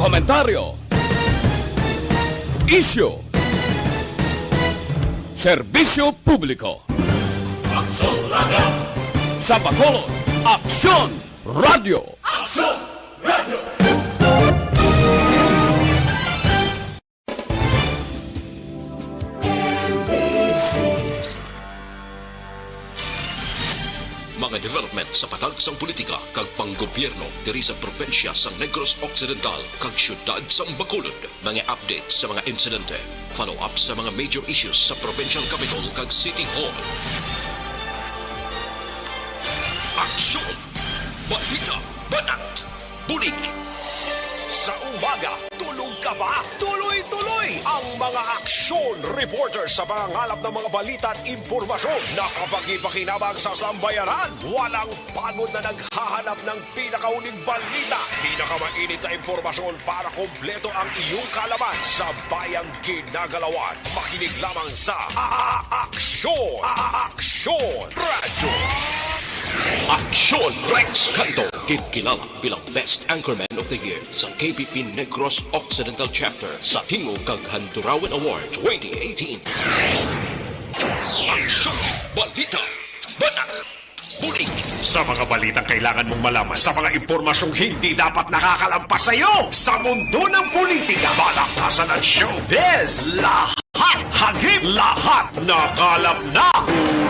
komentaryo, isyu, serbisyo publiko. Aksyon Radio! Sa Bacolod, Aksyon Radio! Aksyon Radio! Mga development sa patagsang politika kag panggobyerno diri sa probinsya sa Negros Occidental kag syudad sa Bacolod. Mga update sa mga insidente, follow-up sa mga major issues sa provincial capital kag City Hall. Aksyon! Balita! Banat! Bulig! Sa umaga, tulog ka ba? Tuloy-tuloy ang mga aksyon reporters sa pangangalap ng mga balita at impormasyon na kapag-ipakinabang sa sambayanan. Walang pagod na naghahanap ng pinakauling balita. Pinakamainit na impormasyon para kompleto ang iyong kalaman sa bayang kinagalawan. Makinig lamang sa Aksyon! Aksyon Radio! Aksyon! Rex Cantong, kilala bilang Best Anchorman of the Year sa KPP Negros Occidental Chapter sa Tingog kag Handurawan Award 2018. Aksyon! Balita! Banat! Bulig! Sa mga balitang kailangan mong malaman, sa mga impormasyong hindi dapat nakakalampas sa iyo, sa mundo ng politika, balakasan at showbiz, lahat hagip, lahat nakalap na.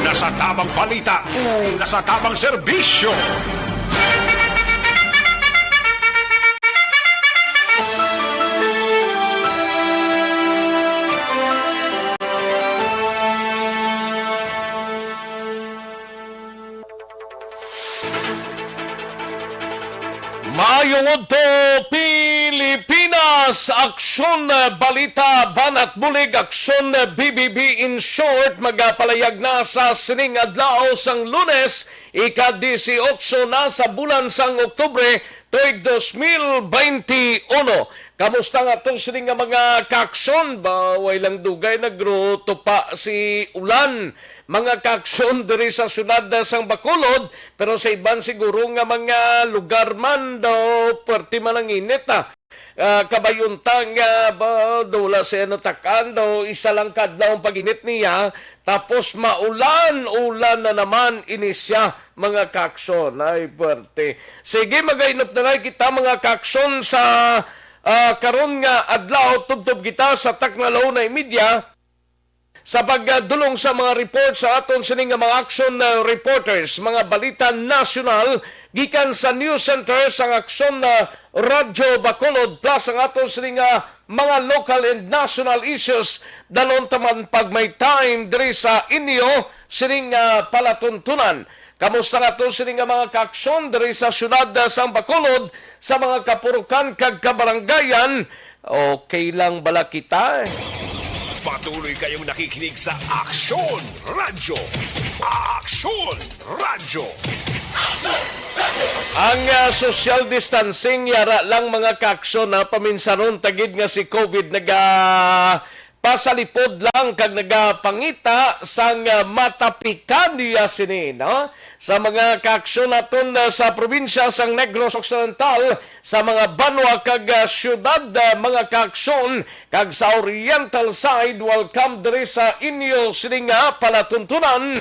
Una sa tamang balita, una sa tamang serbisyo. Maayong udto, Pilipinas! Aksyon Balita, Banat, Bulig, Aksyon BBB in short, magapalayag na sa sining adlaw sang Lunes, ika-18 na sa bulan sang Oktubre, tuig 2021. Kamusta nga itong sining nga mga kaaksyon? Baway lang dugay, nagruto pa si ulan. Mga kaaksyon diri sa syudad sang Bacolod, pero sa iban siguro nga mga lugar man daw, perti man ang init kabayuntang ba, dula siya natakan daw, isa lang kadlaw ang paginit niya, tapos ulan na naman inisya mga kaaksyon. Ay, perti. Sige, magainop na lang kita mga kaaksyon sa karon nga adlaw, tubtob kita sa Taknalaw na media sa pagdulong sa mga report sa aton sining mga action reporters, mga balita nasyonal gikan sa news center sa Aksyon Radyo Bacolod plus ang aton sining mga local and national issues dalon taman pag may time diri sa inyo sining palatuntunan. Kamusta nga ito sining mga kaaksyon diri sa syudad sa Bacolod sa mga kapurukan kag kabaranggayan? Okay lang bala kita? Patuloy kayong nakikinig sa Aksyon Radio. Aksyon Radio. Ang social distancing yara lang mga kaaksyon na paminsanon tagid nga si COVID pasalipod lang kag nagapangita sang matapikan niya sini, no? Sa mga kaaksyon naton sa probinsya sang Negros Occidental, sa mga banwa kag syudad, mga kaaksyon kag sa oriental side, welcome diri sa inyo sini nga palatuntunan.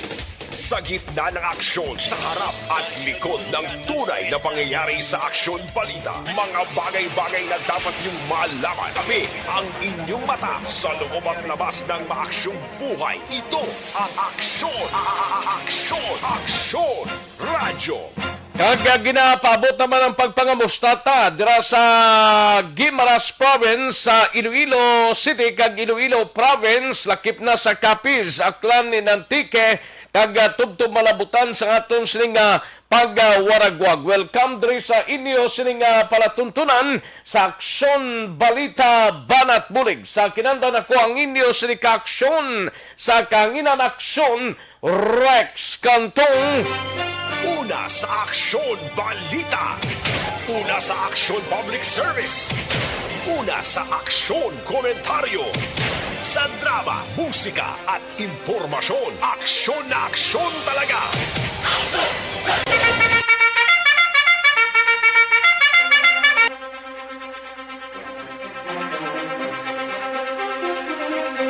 Sa gitna ng aksyon, sa harap at likod ng tunay na pangyayari sa Aksyon Balita, mga bagay-bagay na dapat niyong malaman. Kami ang inyong mata sa loob at labas ng maaksyong buhay. Ito ang Aksyon! Aksyon! Aksyon! Radyo! Kag ginapabot naman ang pagpangamustata dira sa Guimaras Province sa Iloilo City kag Iloilo Province, lakip na sa Capiz, Aklan ni Nantique kag tubtob malabutan sa aton sining pagwaragwag. Welcome diri sa inyo sining palatuntunan sa Aksyon Balita Banat Bulig. Sa kinandan ako ang inyo sining kaaksyon sa kanginan aksyon Rex Cantong. Una sa Aksyon Balita. Una sa Aksyon Public Service. Una sa Aksyon Komentaryo. Sa drama, musika at impormasyon. Aksyon na aksyon talaga.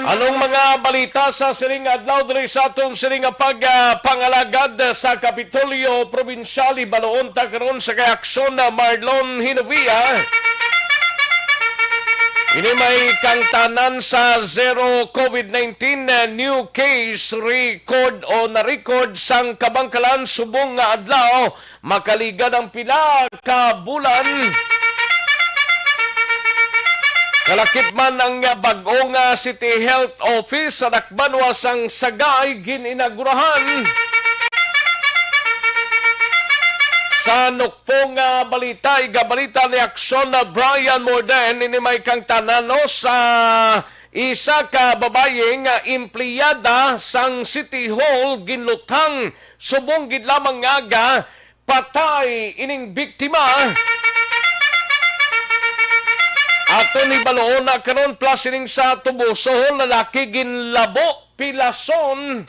Anong mga balita sa sining adlaw diri sa atong sining pangalagad sa Kapitolyo Provincial Baloon ta karon sa kay Aksyon na Marlon Hinovia. Ini may kangtanan sa zero COVID-19 new case record o na-record sang kabangkalan subong nga adlaw makaligad ang pila ka bulan. Kalakip man ang bag-ong City Health Office sa Dakbanwa sang Sagay gininagurahan. Sa nukpong balita, igabalita ni Aksyon na Brian Morden, ini may kang tanano sa isa ka babaeng empleyada sang City Hall ginlutang subong gid lamang nga patay ining biktima. Ato ni baloon na karon plus ining sa Tubuso, lalaki ginlabo pilason.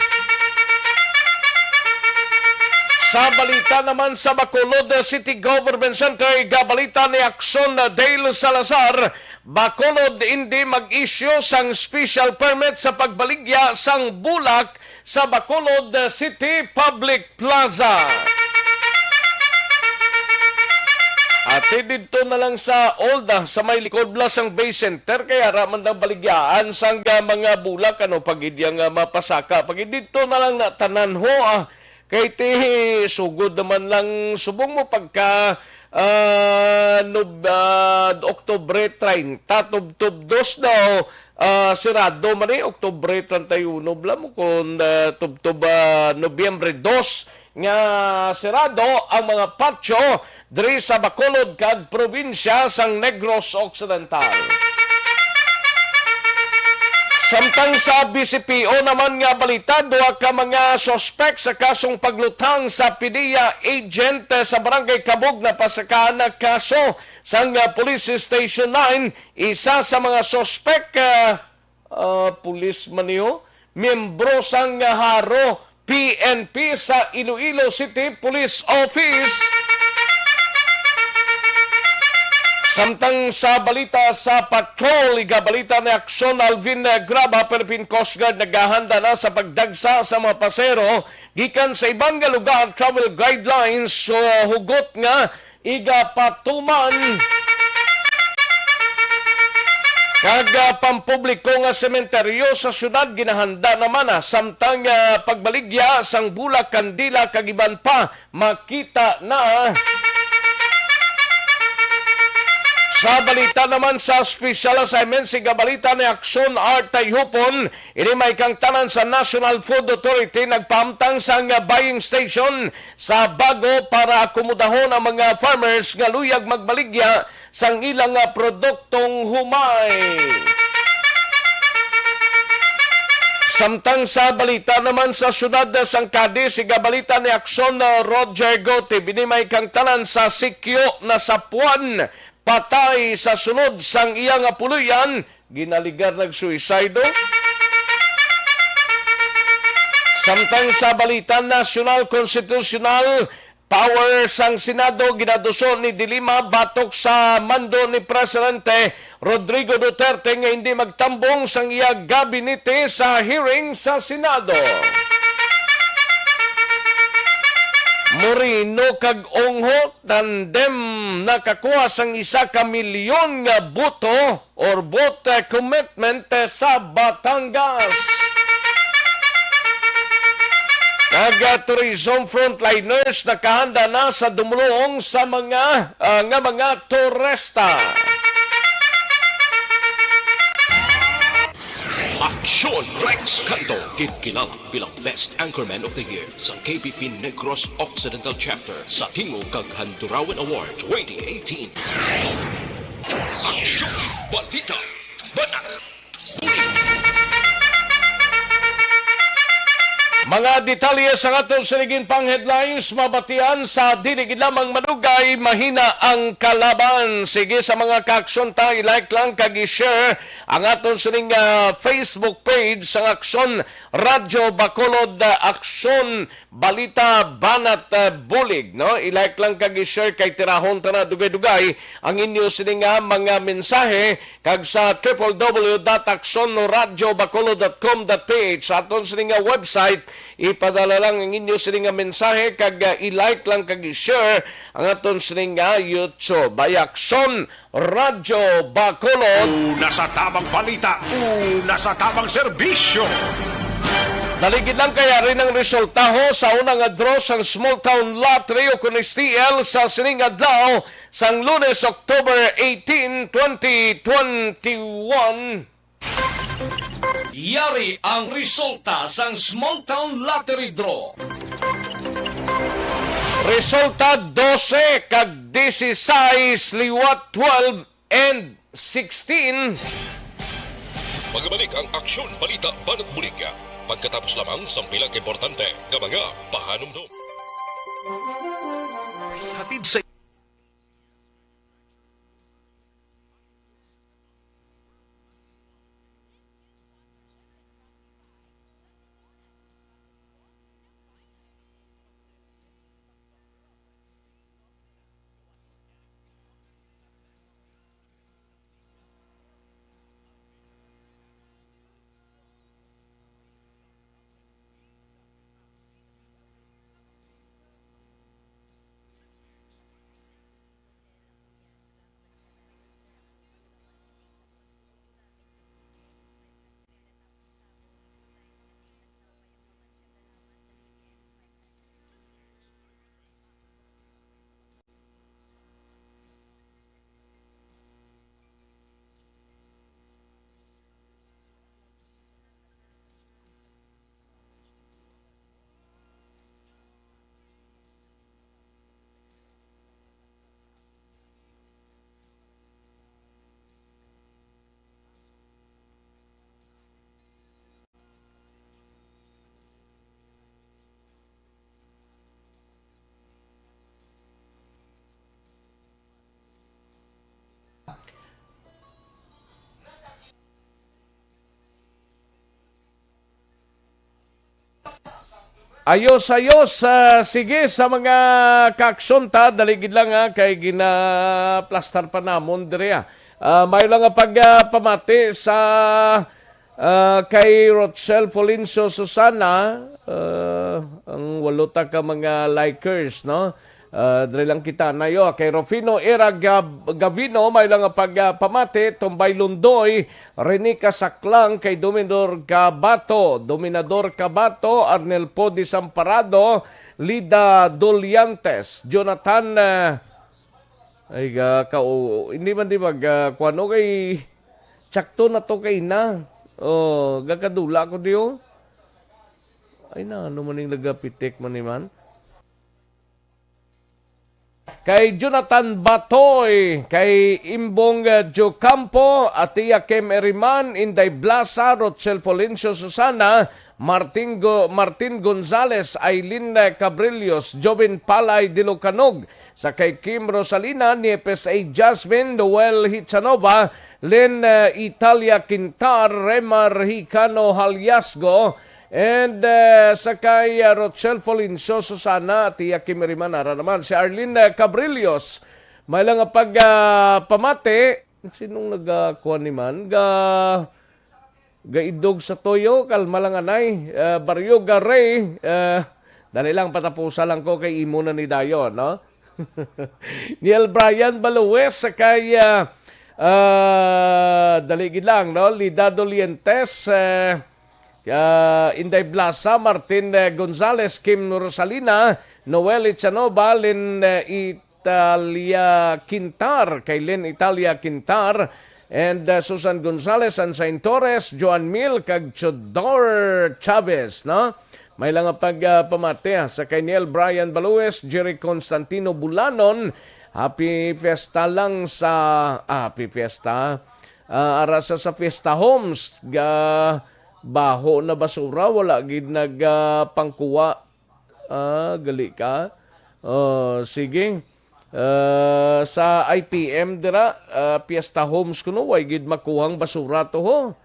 Sa balita naman sa Bacolod City Government Center, gabalita ni Aksyon na Dale Salazar, Bacolod hindi mag-issue sang special permit sa pagbaligya sang bulak sa Bacolod City Public Plaza. At dito na lang sa Olda, sa may likod blas ang Bay Center, kaya raman ng baligyaan sang mga bulak, pag hindi mapasaka. Pag dito na lang na tanan ho, kay sugod naman lang subong mo pagka Oktubre 30, tubtub-2 daw, sirado man Oktubre 31, bla mo kung tubtub Nobyembre 2, nga sirado ang mga patio diri sa Bacolod kag probinsya sang Negros Occidental. Samtang sa BCPO naman nga balita, duha ka mga sospek sa kasong paglutang sa PDEA agent sa Barangay Kabog na pasakaan na kaso sang Police Station 9. Isa sa mga sospek, pulis man niyo, miyembro sang Haro PNP sa Iloilo City Police Office. Samtang sa balita sa patrol, igabalita ni Aksyon Alvin Graba, Philippine Coast Guard naghahanda na sa pagdagsa sa mga pasero gikan sa ibang lugar travel guidelines so hugot nga igapatuman. Kag pampubliko nga sementeryo sa syudad ginahanda naman samtang pagbaligya sang bulak kandila kag iban pa makita na. Sa balita naman sa special assignment, siga balita ni Aksyon Art Tayhupon, ini may kangtanan sa National Food Authority nagpaamtang sa buying station sa bago para akomodahon ang mga farmers nga luyag magbaligya sang ilang produktong humay. Samtang sa balita naman sa syudad sang Cadiz, siga balita ni Aksyon Roger Gote, binimay kangtanan sa sikyo na sapuan patay sa sunod sang iyang puluyan, ginaligar nagsuicido. Samtang sa balita national constitutional power sang Senado, ginaduso ni Dilima batok sa mando ni Presidente Rodrigo Duterte nga hindi magtambong sang iya gabinete sa hearing sa Senado. Moreno kag Ongho tandem nakakuha sang 1 milyon nga boto or vote commitment sa Batangas. Kag tourism frontliners nakahanda na sa dumulong sa mga turista. Aksyon Rex Cantong, kinang bilang Best Anchorman of the Year sa KBP Negros Occidental Chapter sa Tingog kag Handurawan Award 2018. Aksyon Balita Banat Bulig. Mga detalye sa atong sinigin pang headlines, mabatian sa diligid lamang madugay, mahina ang kalaban. Sige sa mga kaaksyon ta, i-like lang, kag-share ang atong sining Facebook page sa Aksyon Radyo Bacolod, Aksyon Balita, Banat, Bulig. No? I-like lang, kag-share kay tirahon ta na dugay-dugay ang inyo sining mga mensahe kag sa www.aksonradyobacolod.com.ph sa atong sining website. Ipadala lang ang inyo sining mensahe kag i-like lang kag i-share ang aton sining YouTube. Aksyon Radyo Bacolod. Una sa tamang balita, una sa tamang serbisyo. Naligid lang kaya rin ang resultaho sa unang draw sang Small Town Lottery o kun STL sa sining adlaw sang Lunes, October 18, 2021. Yari ang resulta sang Small Town Lottery Draw. Resulta 12 kag 16, liwat 12 and 16. Magbalik ang Aksyon Balita Banat Bulig. Pagkatapos lamang sa pilang importante nga mga pahanumdum. Hatid sa Ayos, sige sa mga kaaksyon ta, daligid lang kay ginaplastar pa namon dire. May lang pagpamati sa kay Rochelle Folincio Susana, ang walota ka mga likers, no? Dre lang kita na yo kay Rufino Era Gavino may lang pagpamati Tumbay Lundoy, Renica Saklang kay Dominador Cabato, Arnel Po Desamparado, Lida Doliantes, Jonathan hindi man di kuano kay tsakto na to kay na. Gakadula ko diyo. Ay na ano man ning nagapitik man ni man. Kay Jonathan Batoy, kay Imbong Jocampo, Atia Kem Eriman, Inday Blasa, Rochelle Polencio Susana, Martin Gonzales, Aileen Cabrillos, Jovin Palay Dilocanog, sa kay Kim Rosalina, Niepes A. Jasmine, Noel Hichanova, Len Italia Quintar, Remar Hicano Halyasgo, and sa kay Rochelle Folincio Susana, Tia Kimiriman, ara naman si Arlene Cabrillos. May lang pamate, sinong nagkuha ni man, gaidog sa toyo, kalma lang anay, Barrio Garay, dali lang patapusa lang ko kay imo na ni Dayo, no? Neil Brian Baluwes, sa kay daligid lang, no? Lidado Lientes, Inday Blasa, Martin Gonzales, Kim Rosalina, Noel Ichanova, Len Italia Quintar, kay Len Italia Quintar, and Susan Gonzales, Ansain Torres, Joan Mil, kag Chodor Chavez, no? May lang pagpamate sa kay Neil Brian Balues, Jerry Constantino Bulanon, happy fiesta lang sa happy fiesta. Arasa sa Fiesta Homes, baho na basura, wala gid pangkuwa. Gali ka. Sige. Sa IPM dira, Fiesta Homes kuno, way gid makuhang basura to ho.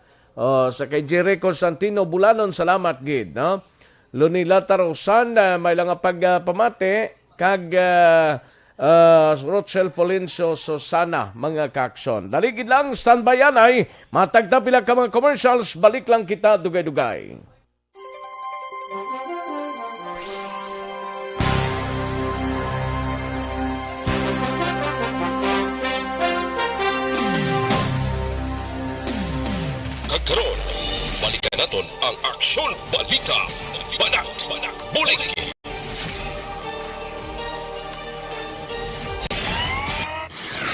Sa kay Jerry Constantino Bulanon, salamat gid. No? Lunila Tarosan, may lang pagpamate, kag Rochelle Folencio Susana, mga kaaksyon. Daligid lang, standby yan ay matagta pila ka mga commercials, balik lang kita dugay-dugay. Karon, balikan naton ang Aksyon Balita. Banat, Bulig.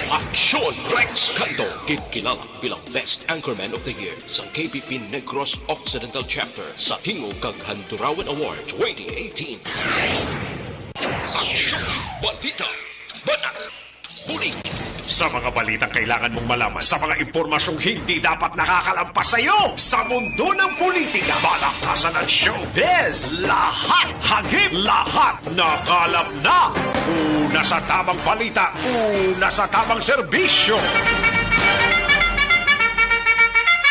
Aksyon Rex Cantong, kilala bilang Best Anchorman of the Year sa KPP Negros Occidental Chapter sa Tingog kag Hanturawan Award 2018. Aksyon Balita. Banat, Bulig. Sa mga balitang kailangan mong malaman, sa mga impormasyong hindi dapat nakakalampas sa iyo, sa mundo ng politika, balakasan ng showbiz, lahat hagip, lahat nakalap na. Una sa tamang balita, una sa tamang serbisyo.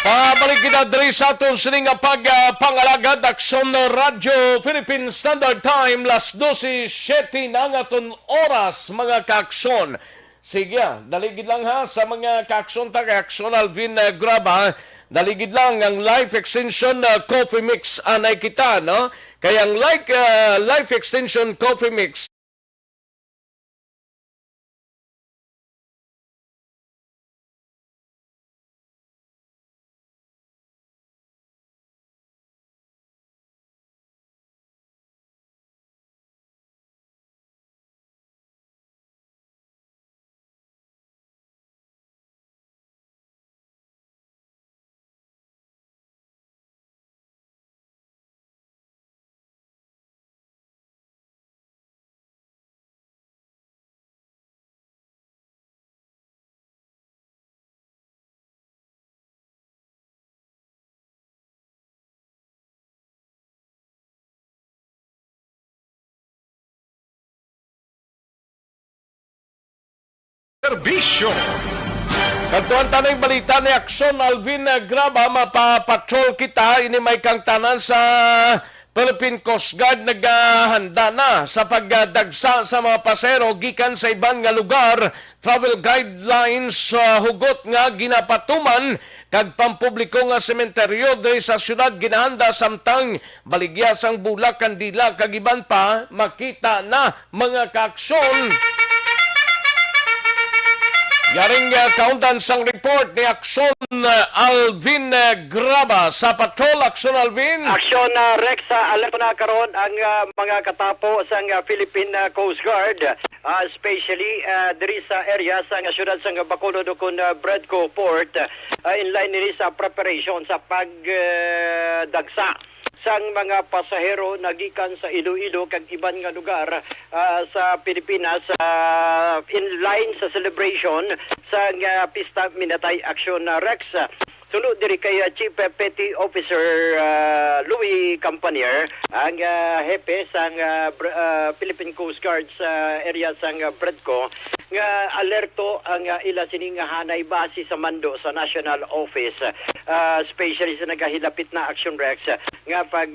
Pabalik kita diri sa atong sining pangalagad Aksyon Radio Philippine Standard Time, las 12:07 na nga aton oras, mga kaaksyon. Sige, daligid lang ha sa mga kaaksyon Aksyon Alvin Graba. Daligid lang ang Life Extension Coffee Mix anay kita, no? Kaya ang Life Extension Coffee Mix Serbisyo. Kantuan tanay balita ni Aksyon Alvin Graba, mapapatrol kita, ini may kang tanan sa Philippine Coast Guard naghahanda na sa pagdagsa sa mga pasero gikan sa ibang nga lugar. Travel guidelines hugot nga ginapatuman kag pampubliko nga sementeryo diri sa syudad ginahanda samtang baligyasang bulak kandila kag iban pa makita na, mga kaaksyon. Yaring kauntan sang report ni Aksyon Alvin Graba sa Patrol. Aksyon Alvin. Aksyon Rex, alam ko na karon ang mga katapo sa Philippine Coast Guard, especially diri sa area sa syudad sa Bacolod ukon Bredco Port, in line nini sa preparation sa pagdagsa sang mga pasahero nagikan sa Iloilo kag iban nga lugar sa Pilipinas, in line sa celebration sa Pista Minatay Aksyon Rex. Sunod diri kay Chief Petty Officer Louis Campanier, ang hepe sang Philippine Coast Guard sa area sang Bredco, nga alerto ang ila sining hanay base sa mando sa National Office, especially sa nagahilapit na Action Rex nga pag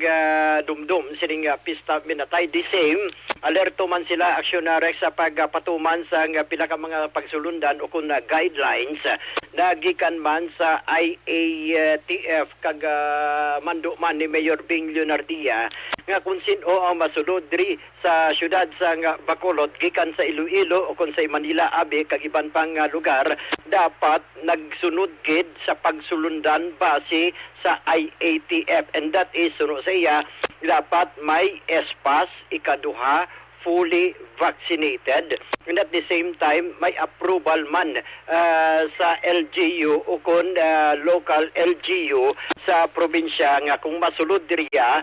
dumdum sining Pista Minatay. The same alerto man sila Action Rex sa pagpatuman sa pila ka mga pagsulundan o kun guidelines nagikan man sa IATF kag mando man ni Mayor Bing Leonardia nga kung sino ang masulod diri sa syudad sa Bacolod gikan sa Iloilo o kung sa Manila Abe kag iban pang lugar, dapat nagsunod gid sa pagsulundan base sa IATF, and that is suno sa iya dapat may espas ikaduha fully vaccinated, and at the same time may approval man sa LGU o kung local LGU sa probinsya nga kung masulod diriya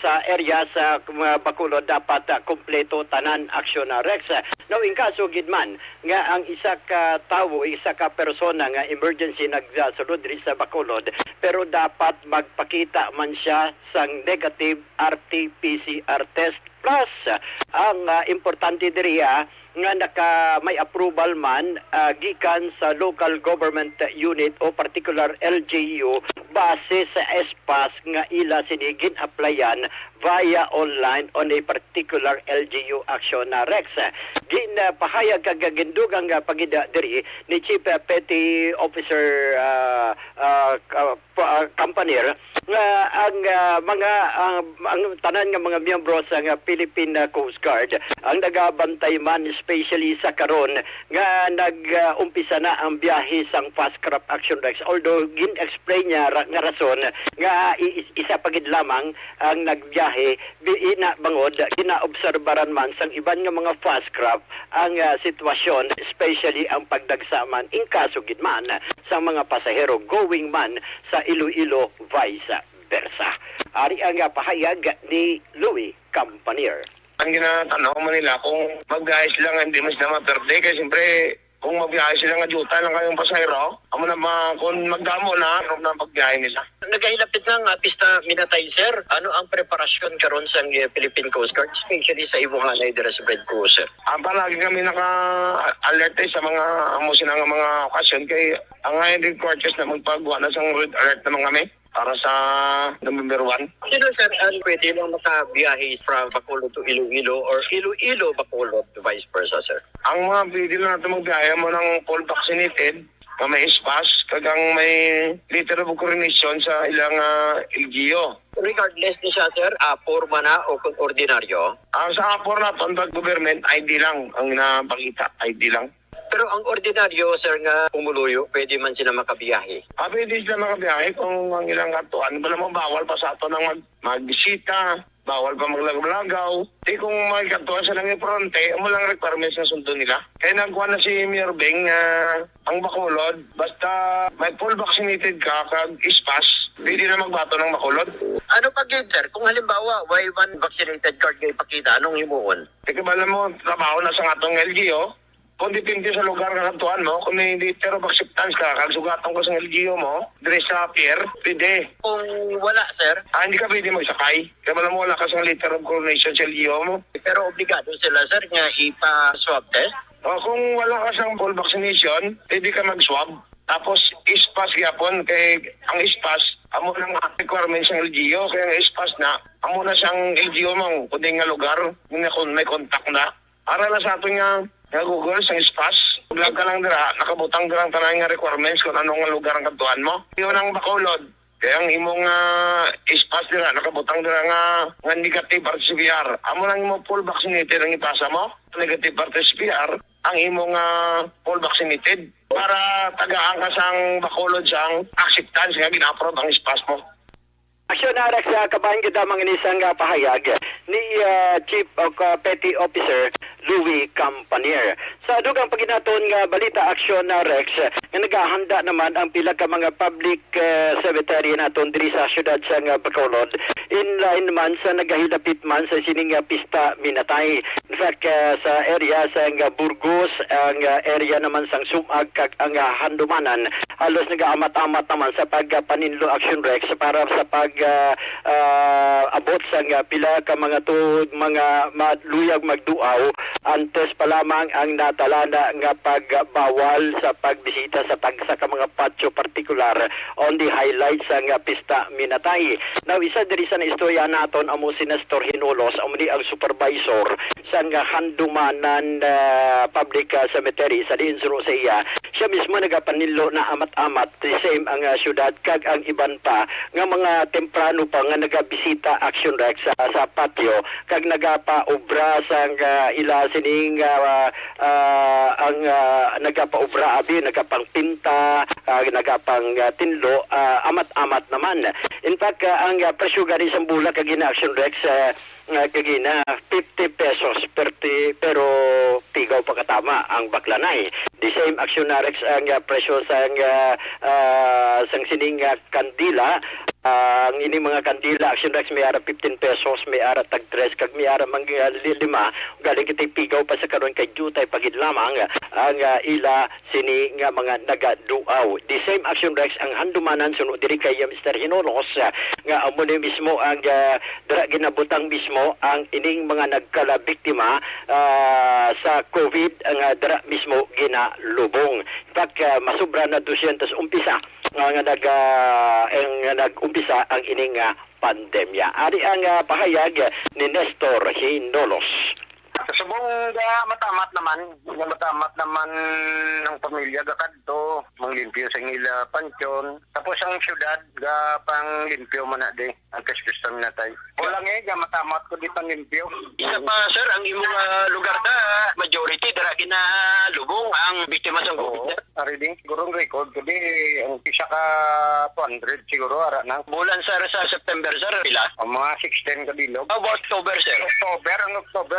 sa area sa Bacolod dapat kompleto tanan Aksyon Rex. Now, in kaso gidman nga ang isa ka tawo, isa ka persona nga emergency nagsulod diri sa Bacolod, pero dapat magpakita man siya sang negative RT-PCR test plus ang importante diri nga may approval man gikan sa local government unit o particular LGU base sa espas nga ila sinigin applyan via online on a particular LGU Aksyon na Rex. Ginapahayag kagagindugang pagida diri ni Chief Petty Officer Companier nga ang tanan nga mga miyembro sa Philippine Coast Guard ang nagabantay man especially sa karon nga nag-umpisa na ang biyahe sang fast craft action Rex, although gin-explain niya nga rason nga isa pagid lamang ang nagbiyahe ina bangod ginaobserbaran man sang iban nga mga fast craft ang sitwasyon, especially ang pagdagsaman in kaso gid man sa mga pasahero going man sa Iloilo vice versa. Ari ang pahayag ni Louis Campanier. Ang ginatanong mo nila kung magbiyahe sila nga hindi mas na maperde kasi siyempre kung magbiyahe sila nga juta lang kayong pasahero, amo na kung magdamo na, ano na pagbiyahe nila. Nagahilapit ng pista Minatay, sir. Ano ang preparasyon karon sa Philippine Coast Guard, especially sa Ibuhanay dira sa Red Cruiser? Palagi kami naka-alert sa mga amusin ng mga okasyon kay ang ngayon headquarters na magpagawa na sa red alert naman kami para sa November 1. Sino, sir, ang pwede lang makabiyahe from Bacolod to Iloilo or Iloilo, Bacolod to vice versa, sir? Ang mga pwede lang natin magbiyahe mo ng full vaccinated, na may espas, kagang may letter of coordination sa ilang LGO. Regardless ni siya, sir, forma na o kung ordinaryo? Sa apor na pag government, ID lang ang napakita, ID lang. Pero ang ordinaryo, sir, nga pumuluyo, pwede man sila makabiyahe? Pwede sila makabiyahe kung ang ilang katuan. Wala mo bawal pa sa ato ng magbisita, bawal pa maglagaw-lagaw. Di kung may katuan sa lang fronte, mo lang requirements na sundo nila. Kaya nagkuha na si Mayor Beng ang Bacolod, basta may full vaccinated ka, kag ispas, pwede na magbato ng Bacolod. Ano pag yun, sir? Kung halimbawa, why one vaccinated card kayo ipakita, anong himuon? Kaya mo, trabaho na sa atong LGO, kung dipindi sa lugar ng katuan mo, kung may letter of acceptance ka, kag sugatan ko sa LGO mo, dire sa pier, pwede. Kung wala, sir? Hindi ka pwede magsakay. Kaya mo wala ka sa letter of coordination sa LGO mo. Pero obligado sila, sir, nga ipa-swab test? Kung wala ka sa full vaccination, pwede ka mag-swab. Tapos, ispas yapon, kay ang ispas, amo ng requirements ng LGO, kaya ang ispas na, amo na siyang LGO mo, kundi nga lugar, may contact na. Para na sa ato nga Google sa ispas, vlog ka lang dira, nakabutang dira ang tanay nga requirements kung anong lugar ang kantuan mo. Yun ang Bacolod. Kaya ang imong ispas dira, nakabutang dira nga negative RT-PCR. Amo lang imong full vaccinated ang ipasa mo, negative RT-PCR, ang imong full vaccinated. Para tagaan ka sang Bacolod sang acceptance nga gina-approve ang ispas mo. Aksyon na Rex, kabahin kita mga inisang pahayag ni Chief of Petty Officer Louis Campanier. Sa dugang paginaton nga balita Aksyon na Rex, nga naghahanda naman ang pila ka mga public cemetery naton diri sa syudad sa Bacolod. Inline man sa nagahilapit man sa sining pista Minatay. In fact, sa area sa Burgos, ang area naman sang Sumag kag ang Handumanan, halos nagaamat-amat naman sa pagpaninlo Aksyon Rex para sa abot sa pila ka mga luyag magduaw antes pa lamang ang natalana nga pagbawal sa pagbisita sa tagsa ka mga patio partikular on the highlights sa pista Minatay. Now, isa diri sa istorya naton amo si Nestor Hinulos, amo ni ang supervisor sa Handumanan Public Cemetery sa Diin Rosea. Siya mismo nagapanilo na amat-amat the same ang syudad kag ang iban pa nga mga temprano pa nga nagabisita Aksyon Rex sa patio kag nagapa-obra sa ila sining ang nagapa-obra abi nagapangpinta nagapang tinlo amat-amat naman. In fact ang presyo gani sa bula kag ina Aksyon Rex kagina 50 pesos pero tigaw pa katama ang baklanay. The same Aksyon Rex ang presyo sang sining kandila Ang ini mga kandila, Aksyon Rex, may ara 15 pesos, may ara tag 3, kag may ara mang 5, galing kitay pigaw pa sa karon kay Jutay pagid lamang ang ila sini nga mga nagaduaw. The same Aksyon Rex ang handumanan sunod diri kay Mr. Hinolos nga amo ni mismo ang dira ginabutang mismo ang ining mga nagkalabiktima sa COVID ang dira mismo ginalubong. In fact, masubra na 200 umpisa nga nag-umpisa ang ining pandemya. Ari ang pahayag ni Nestor Hinolos. Subong matamat naman ng pamilya gadto manglimpyo sa ila pansyon tapos ang syudad ga panglimpyo man na di ang kaskustan natay ulang matamat ko di panglimpyo. Isa pa sir, ang imong lugar na majority dara ginalubong ang biktima sa COVID. Ari din siguro ang record ko di ang isa ka 200 siguro ara na Bulan sir sa September sir pila? ang mga 16 ka bilog. About October sir. October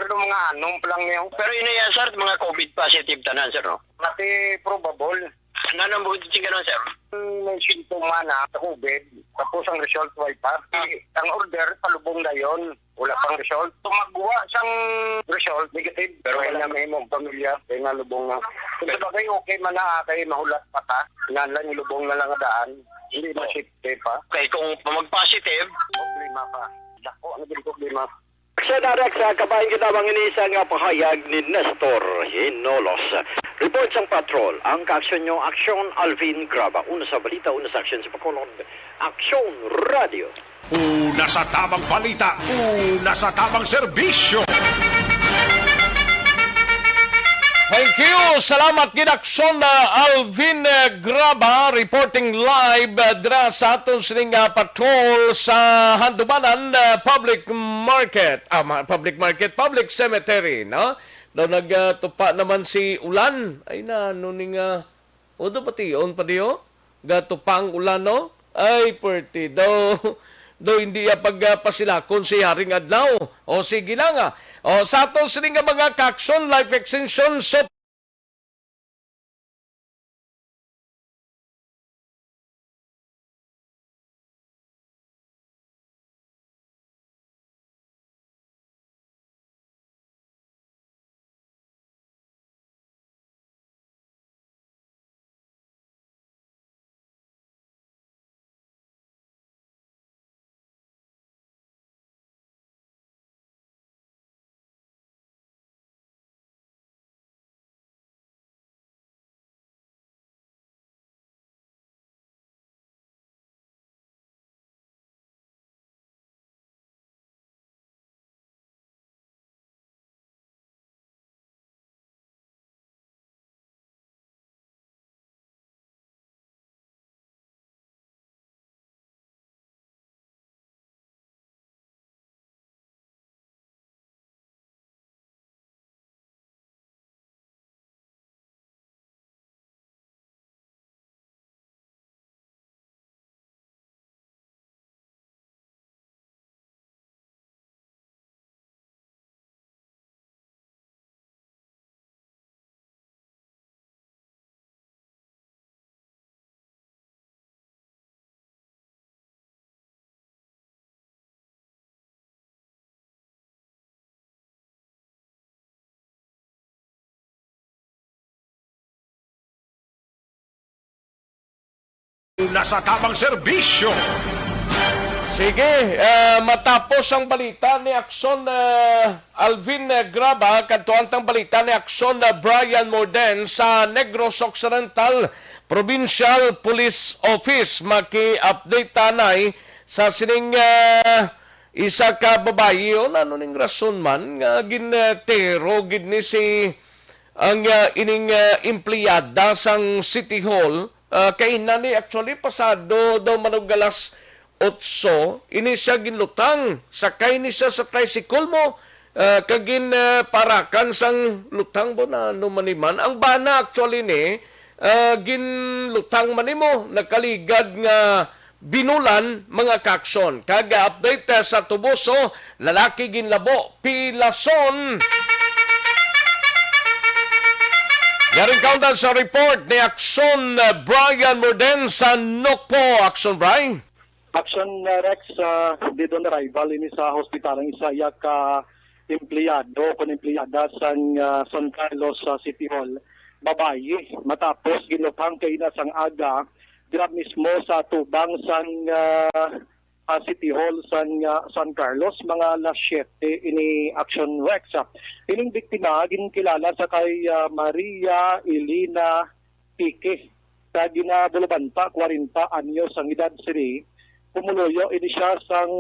no mga anong pa lang niyo. Pero ina yan sir, mga COVID positive tanan sir no? Pati probable. Nanambuti siya ganun sir. May sintoma na sa COVID, tapos ang result way pa. Ang order, palubong na yon. Wala pang result. Tumagwa siyang result, negative. Pero wala may mong pamilya, kaya nga lubong na. Kung sabagay okay man na, kaya mahulat pa ta. Nga lang yung lubong na lang ang daan. Hindi masipte pa. Okay, kung mag-positive, Problema pa. Dako, ano din problema? Sa narak sa kabayan kinabang inisa nga pahayag ni Nestor Hinolos. Report sang patrol, ang kaaksyon nyo, Aksyon Alvin Graba. Una sa balita, una sa aksyon sa Bacolod. Aksyon Radio. Una sa tamang balita, una sa tamang serbisyo. Thank you. Salamat Aksyon Alvin Graba reporting live dira sa aton sining patrol sa Handumanan Public Cemetery, no? Daw nagtupa naman si ulan. Ay na nuning odo pati on pa diyo. Gatupa ang ulan no? Ay perti daw hindi pagpasilakon si Haring Adlaw. O sige lang O sa aton sining mga kaksyon life extension so Una sa tamang serbisyo. sige, matapos ang balita ni Aksyon Alvin Graba, kantuantang balita ni Aksyon Brian Morden sa Negros Occidental Provincial Police Office. Maki-update tanay sa sining isa ka babae o ano ning rason man nga ginetero gid ni si ang ining empleyada sang City Hall. Kay nani actually pasado daw manog alas 8 ini siya ginlutang sakay ni siya sa tricycle mo kagin parakan sang lutang bo na numaniman ang bana actually ni ginlutang manimo nakaligad nga binulan mga kaksyon kaga update sa Tubuso lalaki ginlabo pilason. Yaring kaundan sa report ni Aksyon Brian Morden sa Nokpo. Aksyon, Brian? Aksyon Rex dito na rival ini sa hospital ang isa ka empleyado kon empleyada sa San Carlos City Hall. Babayi matapos ginupang kay na sang aga dira mismo sa tubang sang City Hall San Carlos mga alas 7 ini Aksyon Rex. Ining biktima ginkilala sa kay Maria Elena Pique sa ginabulabanta 40 anyos ang edad siri. Pumuloyo ini siya sang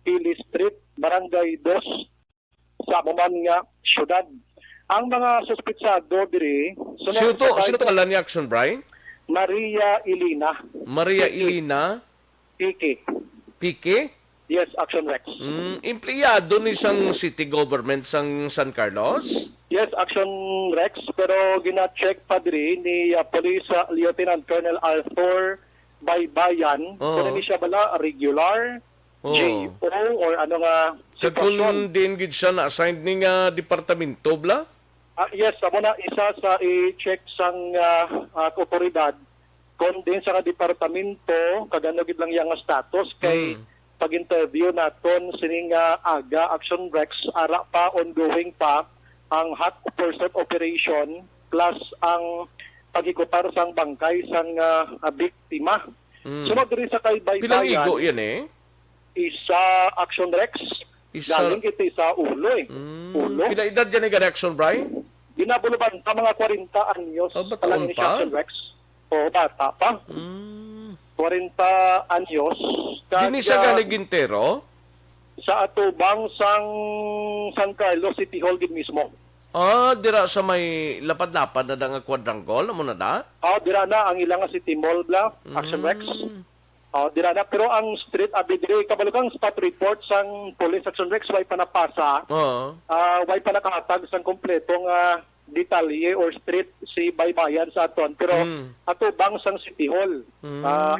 Pili Street, Barangay 2 sa Amuman nga syudad. Ang mga suspitsado diri Sino to ngalan ni Aksyon, Brian? Maria Elena Maria Elena Pique. Pique? Yes, Aksyon Rex. Empleyado ni sang city government sang San Carlos? Yes, Aksyon Rex, pero gina-check pa diri ni Police Lieutenant Colonel Arthur Baybayan kung hindi siya bala regular, JO, or ano nga Kung din gid siya na-assigned ni nga departamento, bla? yes, amo na isa sa i-check sang otoridad kung din sa departamento kagano gid lang yang status kay pag-interview naton sining aga Aksyon Rex ara pa ongoing pa ang hot pursuit operation plus ang pagikupar sang bangkay sang biktima. Sunod diri sa kay Baybayan. Pilang igo yan eh? Isa Aksyon Rex. Galing ito sa ulo eh. Ulo. Pila edad yan ni Aksyon, Brian? Ginabuluban pa mga 40 anyos. Bataon ni pa? Aksyon Rex. O, bata pa. 40 anyos. Dini siya galing Gintero? Sa atubang sang San Carlos City Hall din mismo. Dira sa may lapad-lapad na nga quadrangle, amo na da? Dira na ang ilang City Mall bla, Aksyon Rex. Dira na pero ang street abidre kabalukang spot report sang Police Aksyon Rex way pa napasa. Way pa nakahatag sang kompletong detalye or street si Baybayan sa aton pero atubang sang City Hall.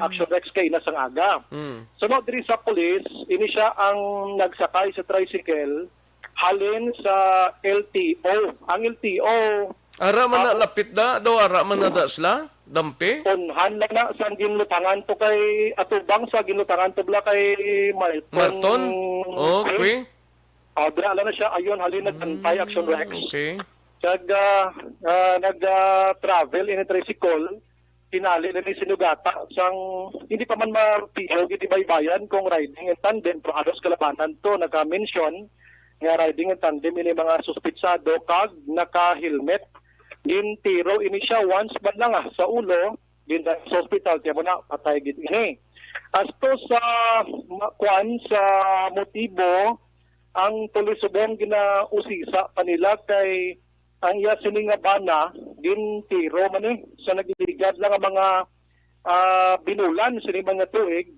Aksyon Rex kay na sang aga. Sunod diri sa police, ini siya ang nagsakay sa tricycle halin sa LTO. Ang LTO Ara man na lapit da, do ara man na da sila, dampi. unhan lang na sa ginlutangan to kay atubang sa ginlutangan to bla kay Marton? Okay. Dira lang na siya ayon halin nagtantay Aksyon Rex. Okay. Kag nag-travel in a tricycle, tinali na ni sinugata sang hindi pa man mapihog iti Baybayan kung riding in tandem pero halos kalabanan to naka-mention nga riding in tandem ini mga suspitsado kag naka-helmet gintiro ini siya once man lang sa ulo ginda sa hospital tiya mo na patay gid ini. Asto sa kwan sa motibo ang pulis subong ginausisa panila kay ang iya sining nga bana gintiro man sa nagligad lang ang mga binulan sining mga tuig.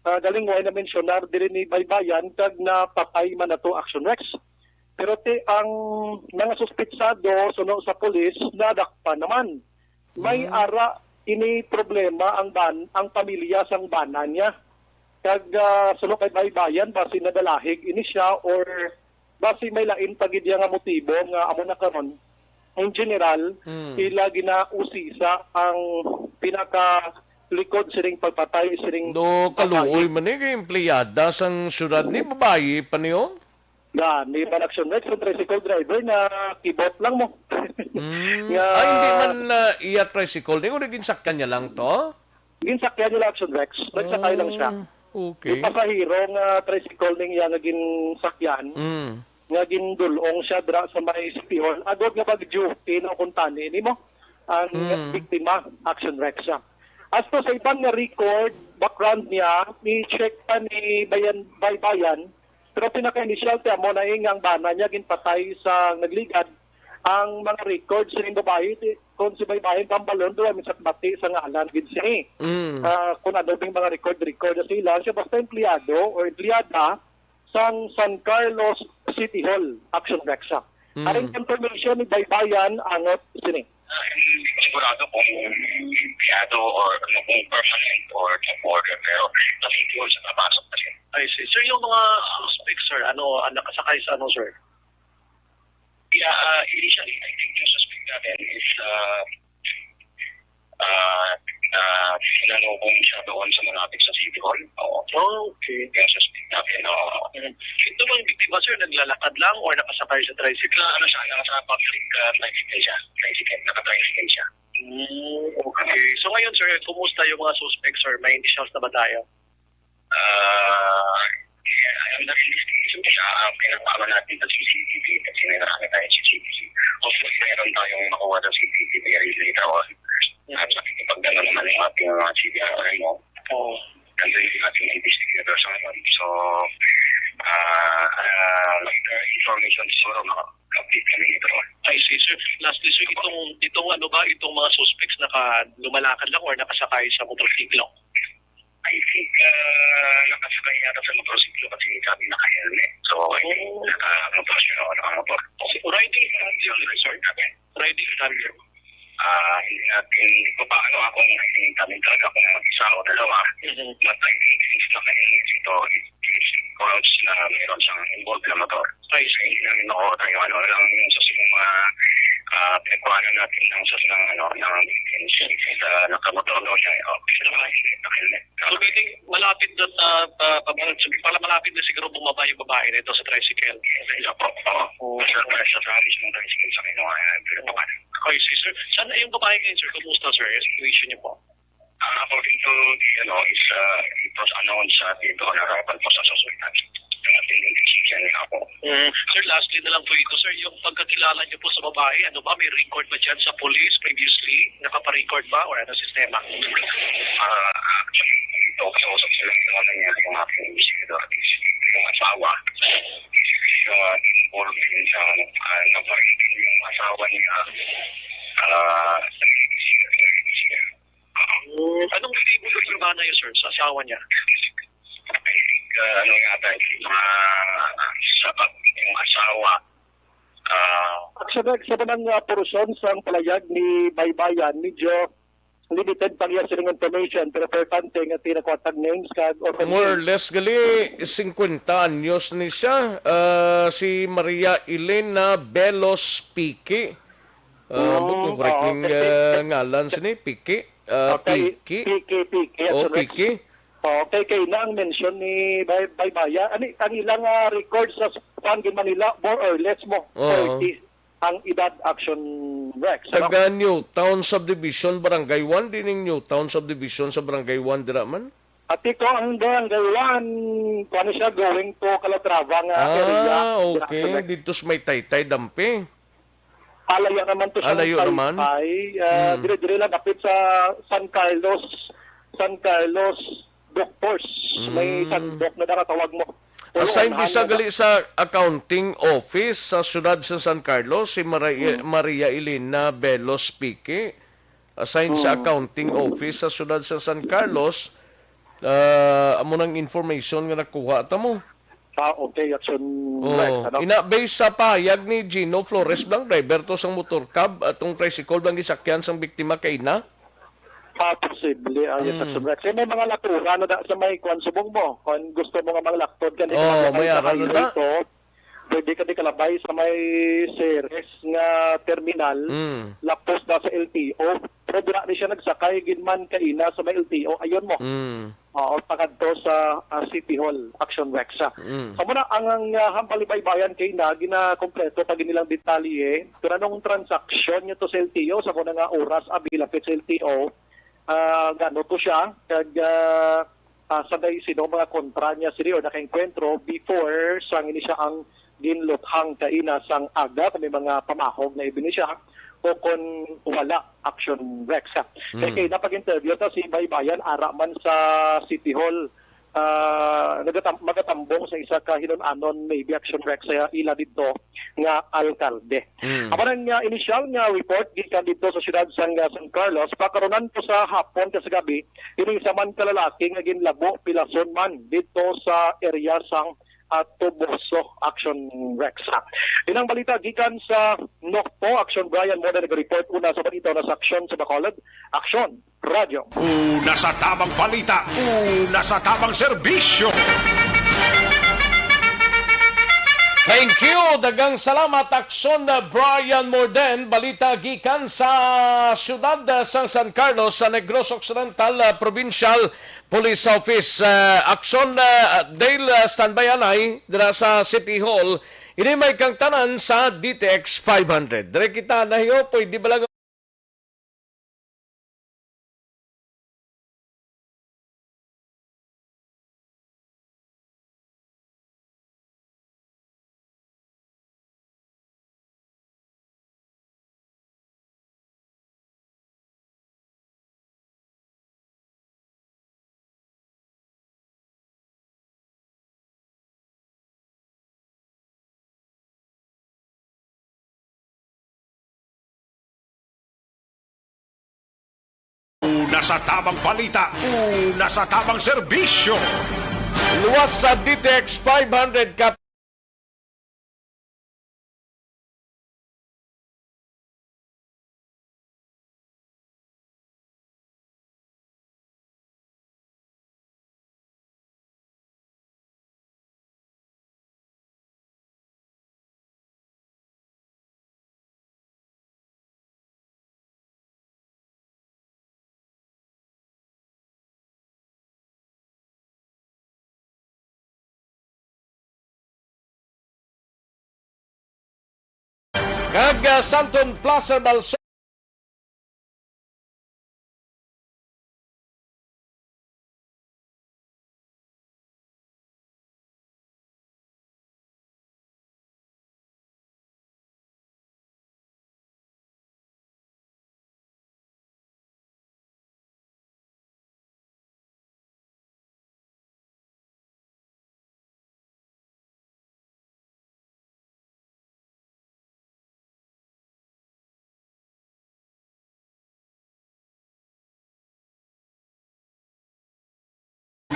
Galing way na mensyonar diri ni Baybayan kag napatay man nato Aksyon Rex. Pero ang mga suspitsado suno sa pulis nadakpan naman. May ara ini problema ang pamilya sang bana niya. Kag suno kay Baybayan basi nadalahig ini siya or basi may lain pagid nga motibo nga amo na karon. In general, ila ginausisa ang pinaka likod siring pagpatay siring Do kaluoy man ni kay empleyada sang syudad ni babayi pa niyo? Ni man Aksyon Rex sa tricycle driver na kibot lang mo. Hindi man iya tricycle ni uri ginsakyan niya lang to? Ginsakyan nila Aksyon Rex. Nagsakay lang siya. Okay. Yung pasahero nga tricycle ning iya nga ginsakyan. Nga gindulong siya dra sa may City Hall. Agod nga pag-duty na kuntani ni mo ang biktima Aksyon Rex siya. As to sa ibang nga record, background niya, ni-check pa ni Baybayan, pero pinaka-initial tiya mo na ang bana niya ginpatay sa nagligad. Ang mga records sa babae, kung si Baybayan kambalon, doon minsan bati sa ngalan, ginsini. Kung ano bing mga record na sila, siya basta empleyado o empleyada sa San Carlos City Hall, Aksyon Rex. Aring information ni Baybayan, angot sini. Hindi ko sigurado kung empleyado or kung permanent or temporary pero nakikita ko sa napasok kasi. I see. Sir, yung mga suspects, sir, ano, nakasakay sa ano, sir? Yeah, initially, I think yung suspect natin is sinalubong siya doon sa malapit sa City Hall. Oo. Okay. Yung suspect natin, Ito bang biktima, sir, naglalakad lang or nakasakay sa tricycle? ano siya, nasa public tricycle siya. Naka-tricycle siya. Okay. So ngayon, sir, kumusta yung mga suspects, sir? May initials na ba tayo? Ang nag-investigation siya, pinagpama natin sa CCTV kasi marami tayong CCTV. Of course, mayroon tayong makuha ng CCTV later on. At nakikipagdala naman yung ating mga CDR mo. Nandun yung ating investigators ngayon. So, information siguro makakapit kami nito. I see, sir. Lastly, sir, itong mga suspects lumalakad lang or nakasakay sa motorsiklo? I think nakasakay yata sa motorsiklo kasi sabi naka-helmet. So, naka-motor. Riding handler. Hindi natin paano ako hindi namin talaga kung mag-isa o dalawa. But I think since naka-helmet ito, it counts na mayroon siyang involved na motor. I see. Hindi namin nakuha tayo lang yung sa mga pinagkuhanan natin ng victims sa nakamotor daw siya. Kasi naka-helmet. So, meaning malapit na malapit na siguro bumaba yung babae na ito sa tricycle. Isa po. Siya sa mismong tricycle sa kinuha. Okay, sir. Sana yung babae ngayon, sir, kumusta, sir? Yung situation niyo po? According to it was announced dito na rapat po sa susunod. Sir, lastly na lang po ito, sir, yung pagkakilala niyo po sa babae, may record ba dyan sa police previously? Nakapa-record ba or sistema? Actually, ito kausap sila ng nangyari yung aking investigator at yung asawa. Involved din sa naparitin yung asawa niya Anong tipo ng trabaho na yun, sir, sa asawa niya? Sabat yung asawa. Sa banang porosyon sa palayag ni Baybayan, medyo limited pang iya silang information pero importante nga tinakwatag names kag More or less gali 50 anyos ni siya. Si Maria Elena Belos Pique. Bukong correct yung ngalan sini Pique. Pique. Pique. Okay, kay na ang mention ni Baybaya. Ang ilang records sa Pangin Manila, more or less mo, 30 ang edad Action Rex. Taga Newtown Subdivision, Barangay 1, dining Newtown Subdivision sa Barangay 1, dira man? At ito ang Barangay 1, kung siya going to Calatrava nga area. Okay. Dito sa may Taytay, Dampi. Alayo naman to sa Alayo naman. Dire-dire lang kapit sa San Carlos Doctors. May sandok na nakatawag mo. Assigned isa gali sa accounting office sa siyudad sa San Carlos, si Maria Elena Belos Pique. Assigned sa accounting office sa siyudad sa San Carlos. Amo nang information nga nakuha ta mo. Okay, Action Rex. Ina-base sa pahayag ni Gino Flores Blanc, driver to sang motor cab atong tricycle bang gisakyan sang biktima kay na. Posible ayun Action Rex. May mga latura na sa may konsubong mo. Kung gusto mo nga mga laktod ka may aral na. Pwede ka di kalabay sa may series nga terminal, lapos na sa LTO. Pero dira di siya nagsakay ginman kaina sa may LTO. Ayun mo. Pagkanto sa City Hall, Action Rex. So muna, ang hampalibaybayan kay na, ginakompleto pag nilang detalye, pero anong transaksyon nyo to sa LTO, sa kuna nga oras, abilapit sa LTO, gano to siya, kag sabay sino mga kontra niya sila o nakaenkwentro before sang ini siya ang ginluthang kaina sang aga, kung may mga pamahog na ibini siya, o kung wala Action Rex. Kaya napag-interview ta si Baybayan ara man sa City Hall, magatambong sa isa ka hinon-anon maybe Action Rex sa ila dito nga alkalde. Aparang initial nga report gikan dito sa siyudad sang San Carlos, pakaronan po sa hapon sa gabi, ini sa man kalalaki nga ginlabo pilason man dito sa area sang Tuboso Action Rex. Inang balita gikan sa Nokpo Action Brian mo na nag-report una sa balita na sa Aksyon sa Bacolod. Aksyon Radio. Una sa tamang balita, una sa tamang serbisyo. Thank you. Dagang salamat Aksyon Brian Morden. Balita gikan sa siyudad sa San Carlos sa Negros Occidental Provincial Police Office. Aksyon Dale standby dira sa City Hall. Ini may kang tanan sa DTX 500. Dire kita nahiyo pwede balang Una sa tamang balita, una sa tamang serbisyo. luwas sa DTX 500 ka kag Santon Plaza Balso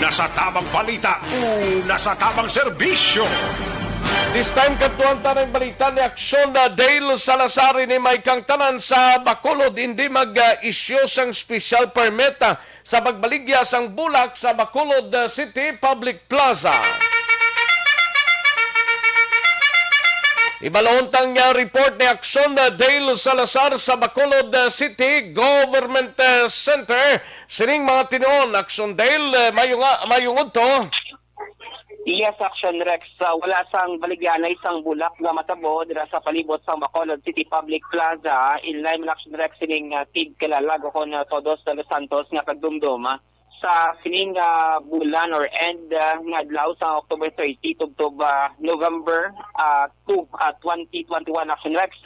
Una sa tamang balita, una sa tamang serbisyo. This time katuan tanang balita ni Aksyon Dale Salazar ni may kang tanan sa Bacolod hindi mag-issue sang special permit sa pagbaligya sang bulak sa Bacolod City Public Plaza. Ibalauntang report ni Aksyon Dale Salazar sa Bacolod City Government Center. Sining mga tinuon, Aksyon Dale, mayungod to. Yes, Action Rex. Wala sang baligyan na isang bulak nga matabo dira sa palibot sa Bacolod City Public Plaza. In line with Action Rex sining tig kalalago kon Todos de los Santos nga kagdumduma sa sining bulan or end nga adlaw sa October 30 tubtob November 2, 2021 Action Rex.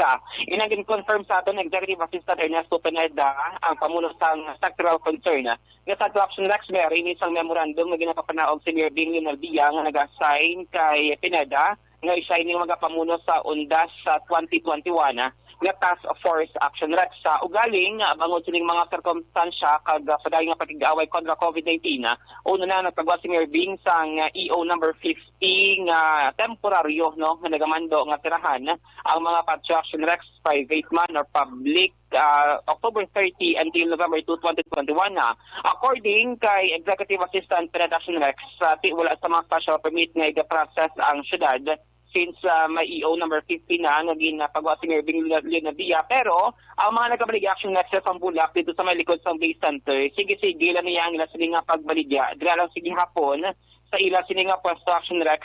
Inagin confirm sa aton Executive Assistant Ernesto Pineda ang pamuno sang sectoral concern. Nga sa Action Rex Mary ni isang memorandum nga ginapapanaog si Mayor Bing Leonardia nga nag-assign kay Pineda nga isay ning magapamuno sa UNDAS sa 2021 nga Task Force Action Rex sa ugaling bangod sining mga sirkumstansya kag paday nga pakig-away kontra COVID-19 una na nagpagawa si Mayor Bing sang EO number 50 nga temporaryo no nga nagamando nga tirahan ang mga Patio Action Rex private man or public October 30 until November 2, 2021 according kay Executive Assistant Fred Action Rex wala sa mga special permit nga i-process ang syudad since may EO number 50 na naging pagwa si Mayor Bing Leonardia pero ang mga nagabaligya Action Rex sa bulak dito sa may likod sa base center sige lang niya ang ila sila nga pagbaligya dira lang sige hapon sa ila sila nga pwesto Action Rex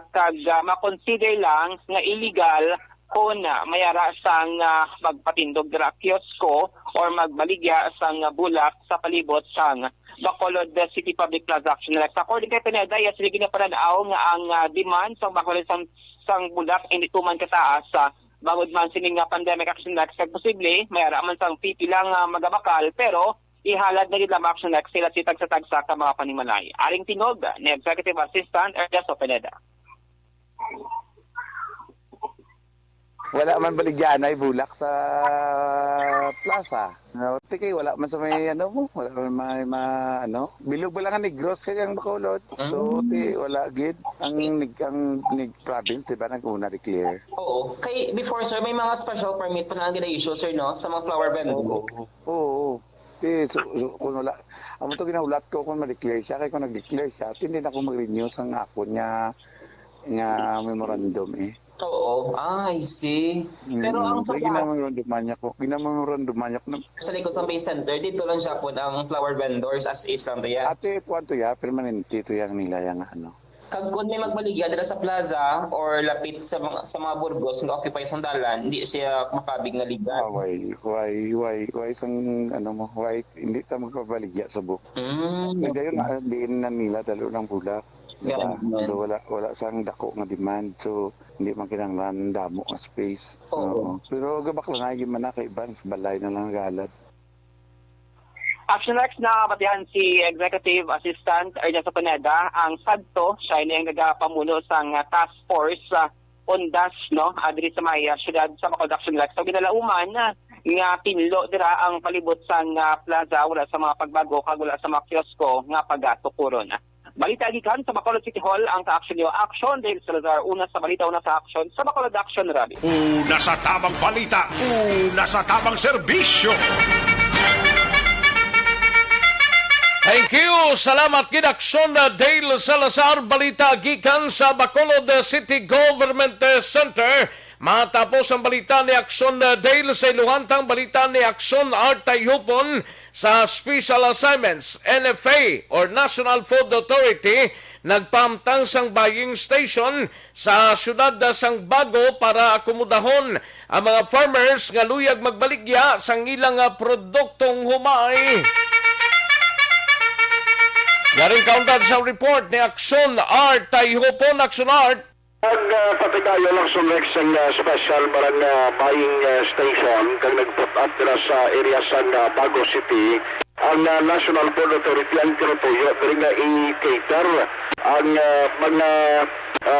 kag makonsider lang nga illegal kung mayara sang magpatindog dira kiosko or magbaligya sang bulak sa palibot sang Bacolod City Public Plaza Action Rex. According kay Pineda, sige ginapananaw nga ang demand sa Bacolod sang bulak hindi tuman kataas bangod man sining pandemic Action Rex kag posible mayara man sang pipi lang magabakal pero ihalad na nila Action Rex sila sitag sa tagsa ka mga panimalay. Aring tinog ni Executive Assistant Ernesto Pineda. Wala man baligyan ay bulak sa plaza. Tiki, wala man sa may mo, wala man bilog ba lang ni grocery ang Bacolod. So, wala gid ang nig province, di ba, nag-una declare. Oo. Kay before, sir, may mga special permit pa na ang gina-issue, sir, no? Sa mga flower vendor. Oo. So, kung wala, amo to ginahulat ko kung ma-declare siya, kaya kung nag-declare siya, hindi na ako mag-renew sa ako niya nga memorandum Oo. I see. Pero ang sa Ginamang dumanyak ko. Ginamang dumanyak na. sa likod sa Bay Center, dito lang siya po ang flower vendors as is lang to ya. Ate, kwanto ya, permanente ito yung nila yung ano. Kag kung may magbaligya dira sa plaza or lapit sa mga burgos nga occupy sa dalan, hindi siya makabig nga liga. Why isang ano mo, why hindi ta magpabaligya sa book. So dayon din na nila dalo ng bulak. Yeah, wala sang dako nga demand, so hindi man kinahanglan damo nga space. Pero gabak lang ay man kay Vance balay na lang galad. Action Rex na batihan si Executive Assistant Ernest Pineda ang sadto siya yung nagapamuno sa task force on DAS no adri sa may syudad sa Bacolod Action Rex. So ginalauman nga pinlo dira ang palibot sa plaza wala sa mga pagbago kag wala sa mga kiosko nga pagatukuron. Balita gikan sa Bacolod City Hall ang ka-action niyo. Aksyon dahil Salazar, una sa balita, una sa aksyon sa Bacolod Action Rally. Una sa tamang balita, una sa tamang serbisyo. Thank you. Salamat gid Aksyon Dale Salazar, balita gikan sa Bacolod City Government Center. Matapos ang balita ni Aksyon Dale sa iluhantang balita ni Aksyon Artay Hupon sa Special Assignments NFA or National Food Authority nagpamtang sang buying station sa syudad sang Bago para akomodahon ang mga farmers nga luyag magbaligya sang ilang produktong humay. Yaring kauntad sa report ni Aksyon Art Tayhopon. Aksyon Art. Pagpatikayo lang sa next special barang buying station kag nag-put up nila sa area sa Bago City ang National Food Authority ang tinutuyo diri nga i-cater ang mga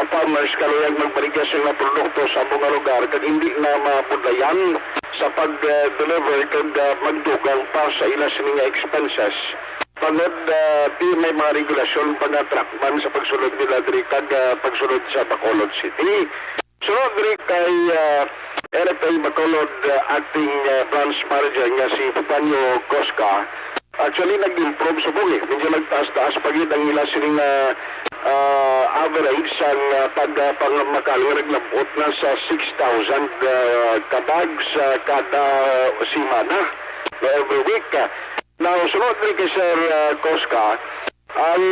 farmers kaluyag magbaligya sa mga produkto sa mga lugar kag hindi na mapudlayan sa pag-deliver kag magdugang pa sa ila sininga expenses. Pagod di may mga regulasyon pag-trackman sa pagsulod nila diri kag pagsulod sa Bacolod City. Sunod diri kay NFA Bacolod acting branch manager nga si Panyo Cosca. Actually nag-improve sa bugi. Medyo nagtaas-taas pagid ang ila sining average sa pagpangmakal naglabot na sa 6,000 kabags kada simana every week. Now, sunod rin kay Sir Cosca, ang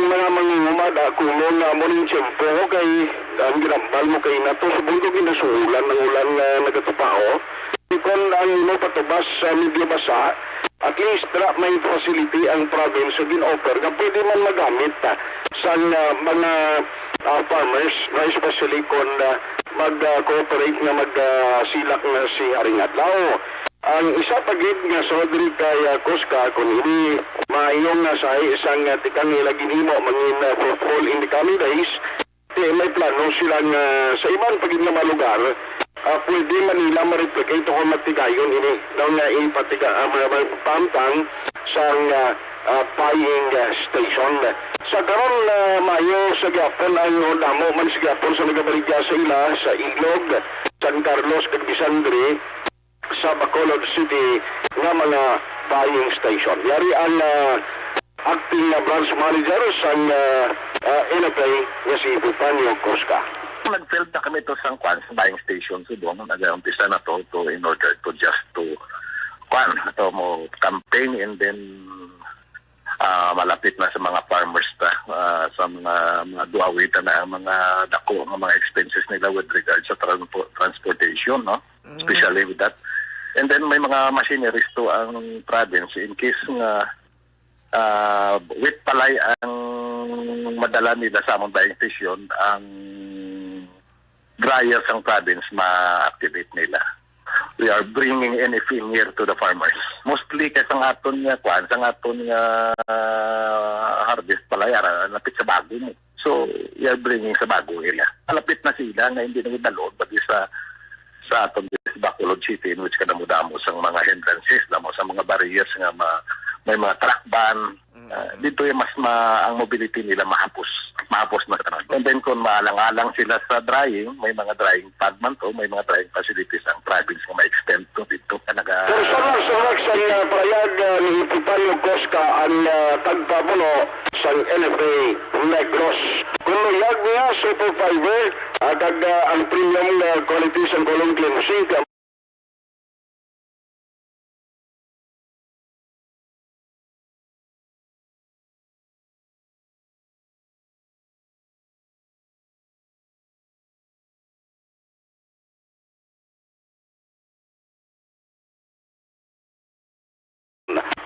mga mangungumada kulon na muling tiyempo kay ang ginambal mo kay nato sa bundok ginasuhulan ng ulan na nagatupao. Kung ang mo patubas sa media basa, at least may facility ang province sa gin-offer na pwede man magamit sa mga farmers, especially kung mag-cooperate na mag-silak na si Haring Adlaw. Ang isa pagid nga sodri kay Cosca kung hindi maayong sa isang tikang nila ginhimo mangin for fall in the coming days, may plano silang sa ibang pagid nga malugar pwede Manila ma-replicate kung matigayon ini daw nga ipatiga pamtang sa buying station. Sa karon mayo sa Gapon ang damo man sa Gapon sa nagabaligya sa ila sa Ilog, San Carlos kag Bisandre sa Bacolod City nga mga buying station. Yari ang acting branch manager sa NFA nga si Panyo Cosca. Nag-filled na kami ito sa buying station so doon nag-umpisa na to in order to just to mo campaign and then malapit na sa mga farmers sa mga duawitan na ang mga dako ng mga expenses nila with regards sa transportation, no? Especially with that. And then may mga machineries to ang province in case nga with palay ang madala nila sa among buying station, ang dryers ang province ma-activate nila. We are bringing anything here to the farmers. Mostly kay sang aton nga harvest palay lapit sa Bago mo. So we are bringing sa Bago area. Malapit na sila nga hindi na idalod pati sa aton Bacolod City in which kadamo-damo sa mga hindrances, damo sa mga barriers nga may mga truck ban. Dito yung ang mobility nila mahapos na kanan. And then kung maalang-alang sila sa drying, may mga drying pad man to, may mga drying facilities ang province nga ma-extend to dito. Sa payag ni Panyo Cosca ang tagpabuno sa NFA Negros. Kung mayag niya supervisor Kag ang premium quality sa column cleansing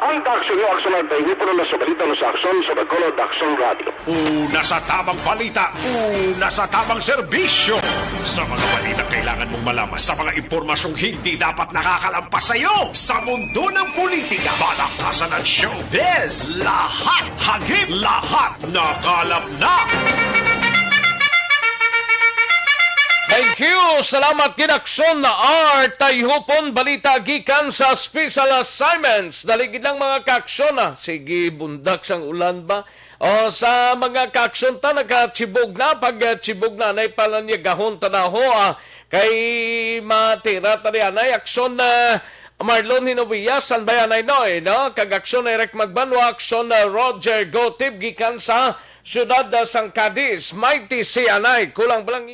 ang aksyon yung aksyon natin, hindi po na sa balita no sa aksyon sa Bacolod Aksyon Radio. Una sa tamang balita, una sa tamang serbisyo. Sa mga balita kailangan mong malaman sa mga impormasyong hindi dapat nakakalampas sa iyo. Sa mundo ng politika, balakasan ng showbiz, lahat hagip, lahat nakalap na. Thank you! Salamat kinaksyon na Art Tayhupon balita gikan sa special assignments. Daligid lang mga kaaksyon na. Sige, bundak sang ulan ba? O sa mga kaaksyon ta, nagkatsibog na. Pag tsibog na, naipalanyagahon tanaho. Kay matira tarianay, aksyon na Marlon Hinovias, San Bayanay Noy, no? Kag-aksyon na Eric Magbanwa, aksyon na Roger Gotib gikan sa syudad sang Cadiz. Mighty si Anay, kulang balang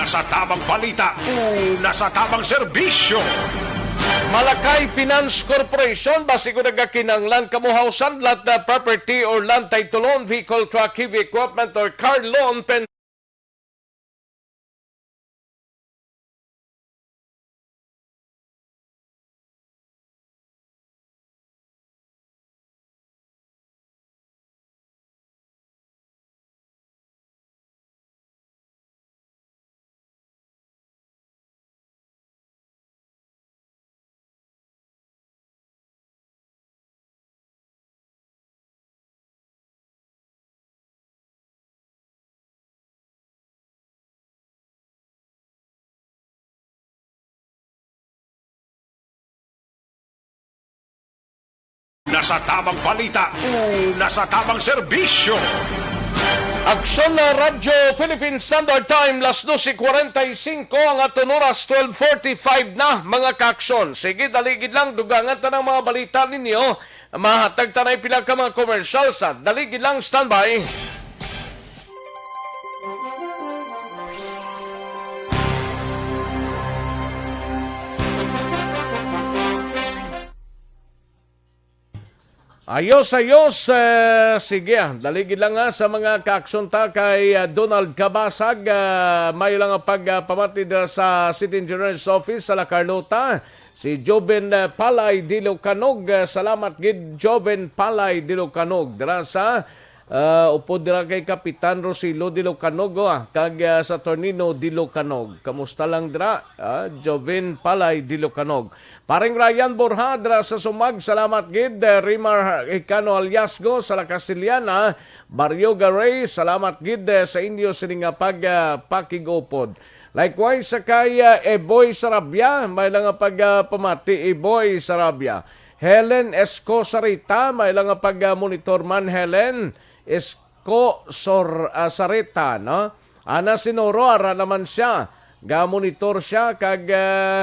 sa tamang balita, una sa tamang serbisyo. Malakay Finance Corporation, basig ko nagakinanglan kamuhausan, lot na property or land title loan, vehicle, truck, heavy equipment, or car loan, Nasa tamang balita, nasa tamang serbisyo. Aksyon na Radyo Philippine Standard Time, las 12:45 ang aton oras, 12:45 na mga kaaksyon. Sige, daligid lang, dugangan ta ng mga balita ninyo. Mahatag ta na pila ka mga commercial sa daligid lang, standby. Ayos. Sige, daligid lang sa mga kaaksyon ta kay Donald Cabasag. May lang pagpamatid sa City Engineer's Office sa La Carlota. Si Joven Palay Dilocanog, salamat gid Joven Palay Dilocanog. Dira sa upo dira kay Kapitan Rosilo Dilocanog kag sa Tornino Dilocanog. Kamusta lang dira? Joven Palay Dilocanog. Paring Ryan Borja dira sa Sumag, salamat gid. Rimar Icano Aliasgo sa La Castiliana, Barrio Garay, salamat gid sa inyo sining pakigupod. Likewise sa kay Eboy Sarabia, may lang pagpamati Eboy Sarabia. Helen Esco Sarita, may lang pag-monitor man Helen Esco Sarita, no? Ana Sinoro, ara naman siya. Ga-monitor siya kag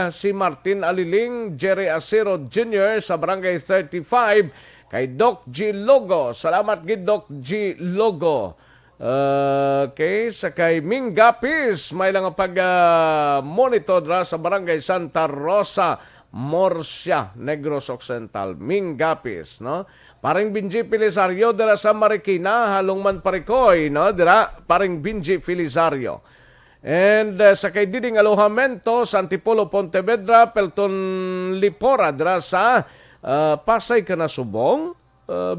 si Martin Aliling, Jerry Acero Jr. sa Barangay 35, kay Doc G. Logo. Salamat gid Doc G. Logo. Okay, sa kay Ming Gapis, may lang pag-monitor sa Barangay Santa Rosa, Morsia, Negros Occidental. Ming Gapis, no? Paring Binji Felisario dira sa Marikina, halong man parikoy, no? Dira paring Binji Felisario. And sa kay Diding Alojamento, Antipolo Pontevedra, Pelton Lipora dira sa Pasay ka na subong,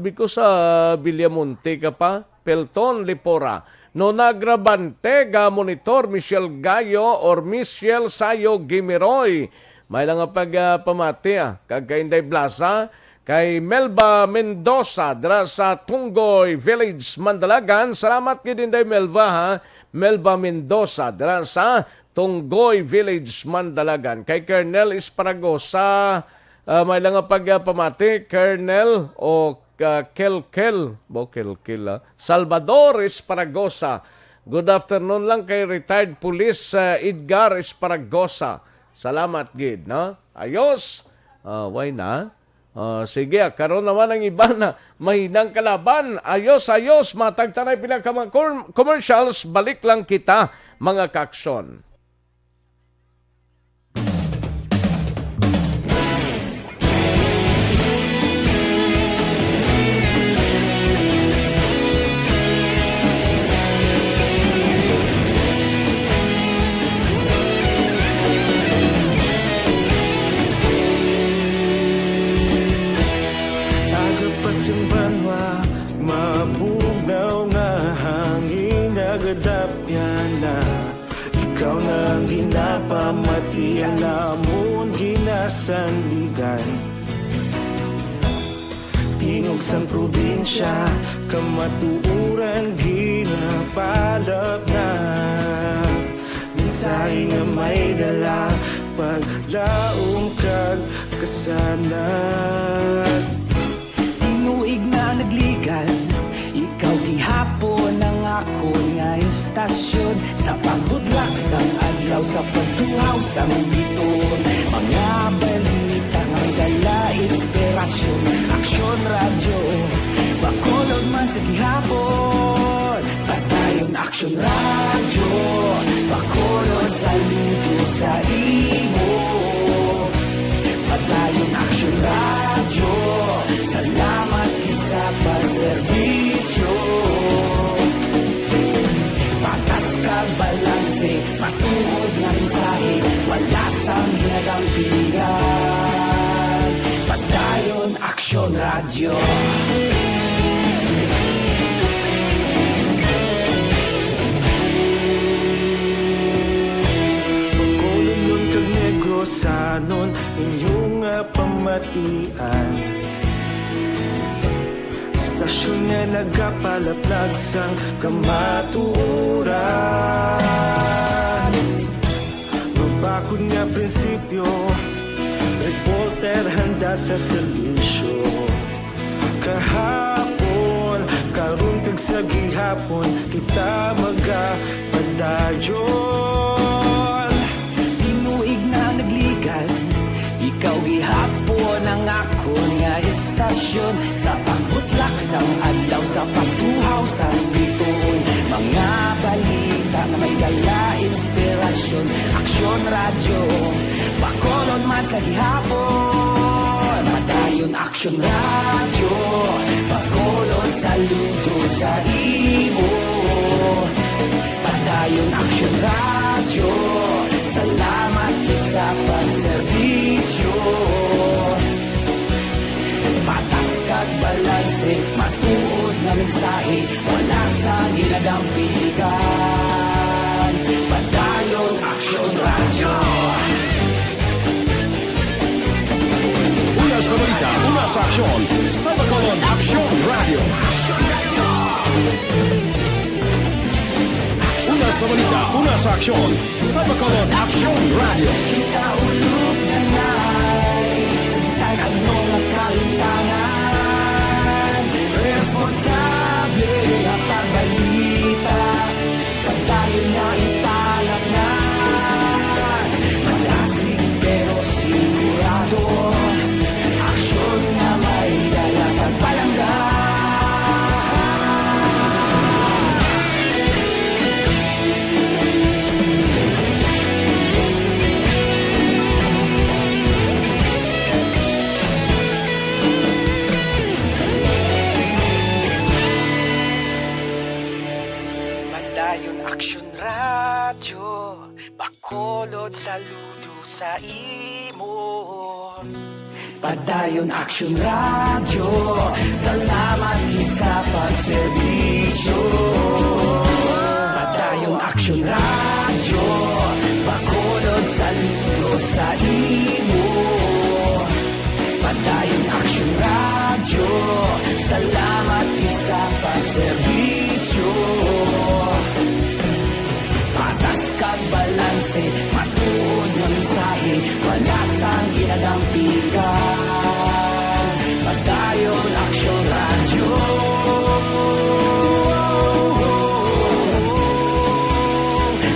because sa Villamonte ka pa, Pelton Lipora. Nonagrabante ga monitor Michelle Gayo or Michelle Sayo Gimiroy. May lang pagpamati kag kay Inday Plaza, kay Melba Mendoza dira sa Tunggoy Village, Mandalagan. Salamat kay Inday Melba Melba Mendoza dira sa Tunggoy Village, Mandalagan. Kay Colonel Esparagosa, may lang pagpamati, Colonel o Salvador Esparagosa. Good afternoon lang kay retired police Edgar Esparagosa. Salamat gid, no? Ayos. Why na? Sige, karon naman ang iba na mahinang kalaban. Ayos, matagtanay pinaka mga commercials. Balik lang kita, mga kaksyon. Pasimbanwa, mabugnaw nga hangin nagadapyan na. Ikaw na ang ginapamati, alamon ginasandigan. Tingog sang probinsya, kamatuuran ginapalap na. Mensahe nga may dala, paglaong kag kasanat. Tuig na nagligan, ikaw gihapon ang ako nga istasyon. Sa paghudlak sang adlaw, sa pagtuhaw sang biton. Mga balita nga dala inspirasyon. Aksyon radyo, bakolod man sa gihapon. Patayon Aksyon radyo, bakolod sa luto sa imo. Patayon Aksyon radyo, salamat sa pagserbisyo. Patas ka balanse, matuod na mensahe, wala sang ginagampingan. Patayon Aksyon radyo. Pagkulong nun kag Negrosanon, inyong pamatian. Stasyon nga nagapalaplag sang kamatuuran. Mabakod nga prinsipyo, reporter handa sa serbisyo. Kahapon, karon kag sa gihapon, kita magapadayon. Tinuig na nagligan, ikaw gihapon ang ako nga istasyon. Sa pagbutlak sang adlaw, sa pagtuhaw sang biton. Mga balita na may dala inspirasyon. Aksyon radyo, bakolon man sa gihapon. Patayon Aksyon radyo, bakolon sa luto sa imo. Patayon Aksyon radyo, salamat sa pagserbisyo. mensahe, wala sa ginadampigan. Padayon Aksyon Radyo. Una sa balita, una sa aksyon, sa Bacolod Aksyon Radio. Una sa balita, una sa aksyon, sa Bacolod Aksyon Radio. Kita ulog na na'y Saan ang mga kalintangan. Responsable ang pagbalita, pagdayo na italak na. Malasig pero sigurado, aksyon na may dala pagpalanggan. Padayon Aksyon Radyo, Bacolod saludo sa imo. Padayon Aksyon Radyo, salamat gid sa pagserbisyo. Padayon Aksyon Radyo, Bacolod saludo sa imo. Padayon Aksyon Radyo, salamat gid sa pagserbisyo. Patas kag balanse, matuod ng mensahe, wala sang ginadampigan. Padayon Aksyon Radyo.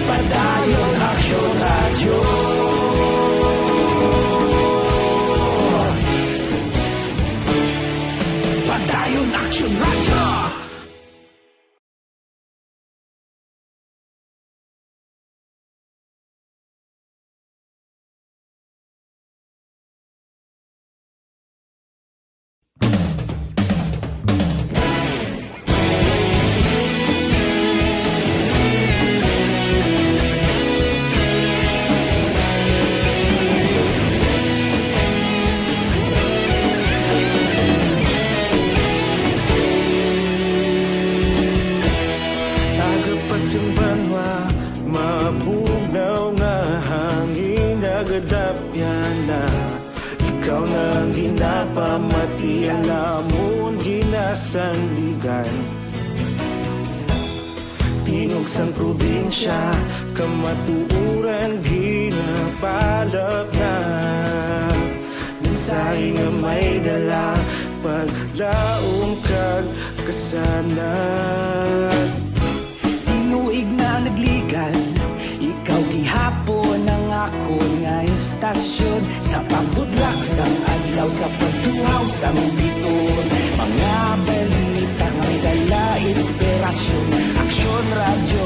Padayon Aksyon Radyo. Padayon Aksyon Radyo. Agapasumbanwa, mabugnaw nga hangin nagadapyan na. Ikaw na ang ginapamati, alamon ginasandigan. Tingog sang probinsya, kamatuuran ginapalap na. Mensahe nga may dala, paglaom kag kasanat. Tinuig na nagligan, ikaw gihapon ang ako nga istasyon. Sa pagbudlak sang adlaw, sa pagtuhaw sang biton. Mga balita nga may dala inspirasyon. Aksyon Radyo,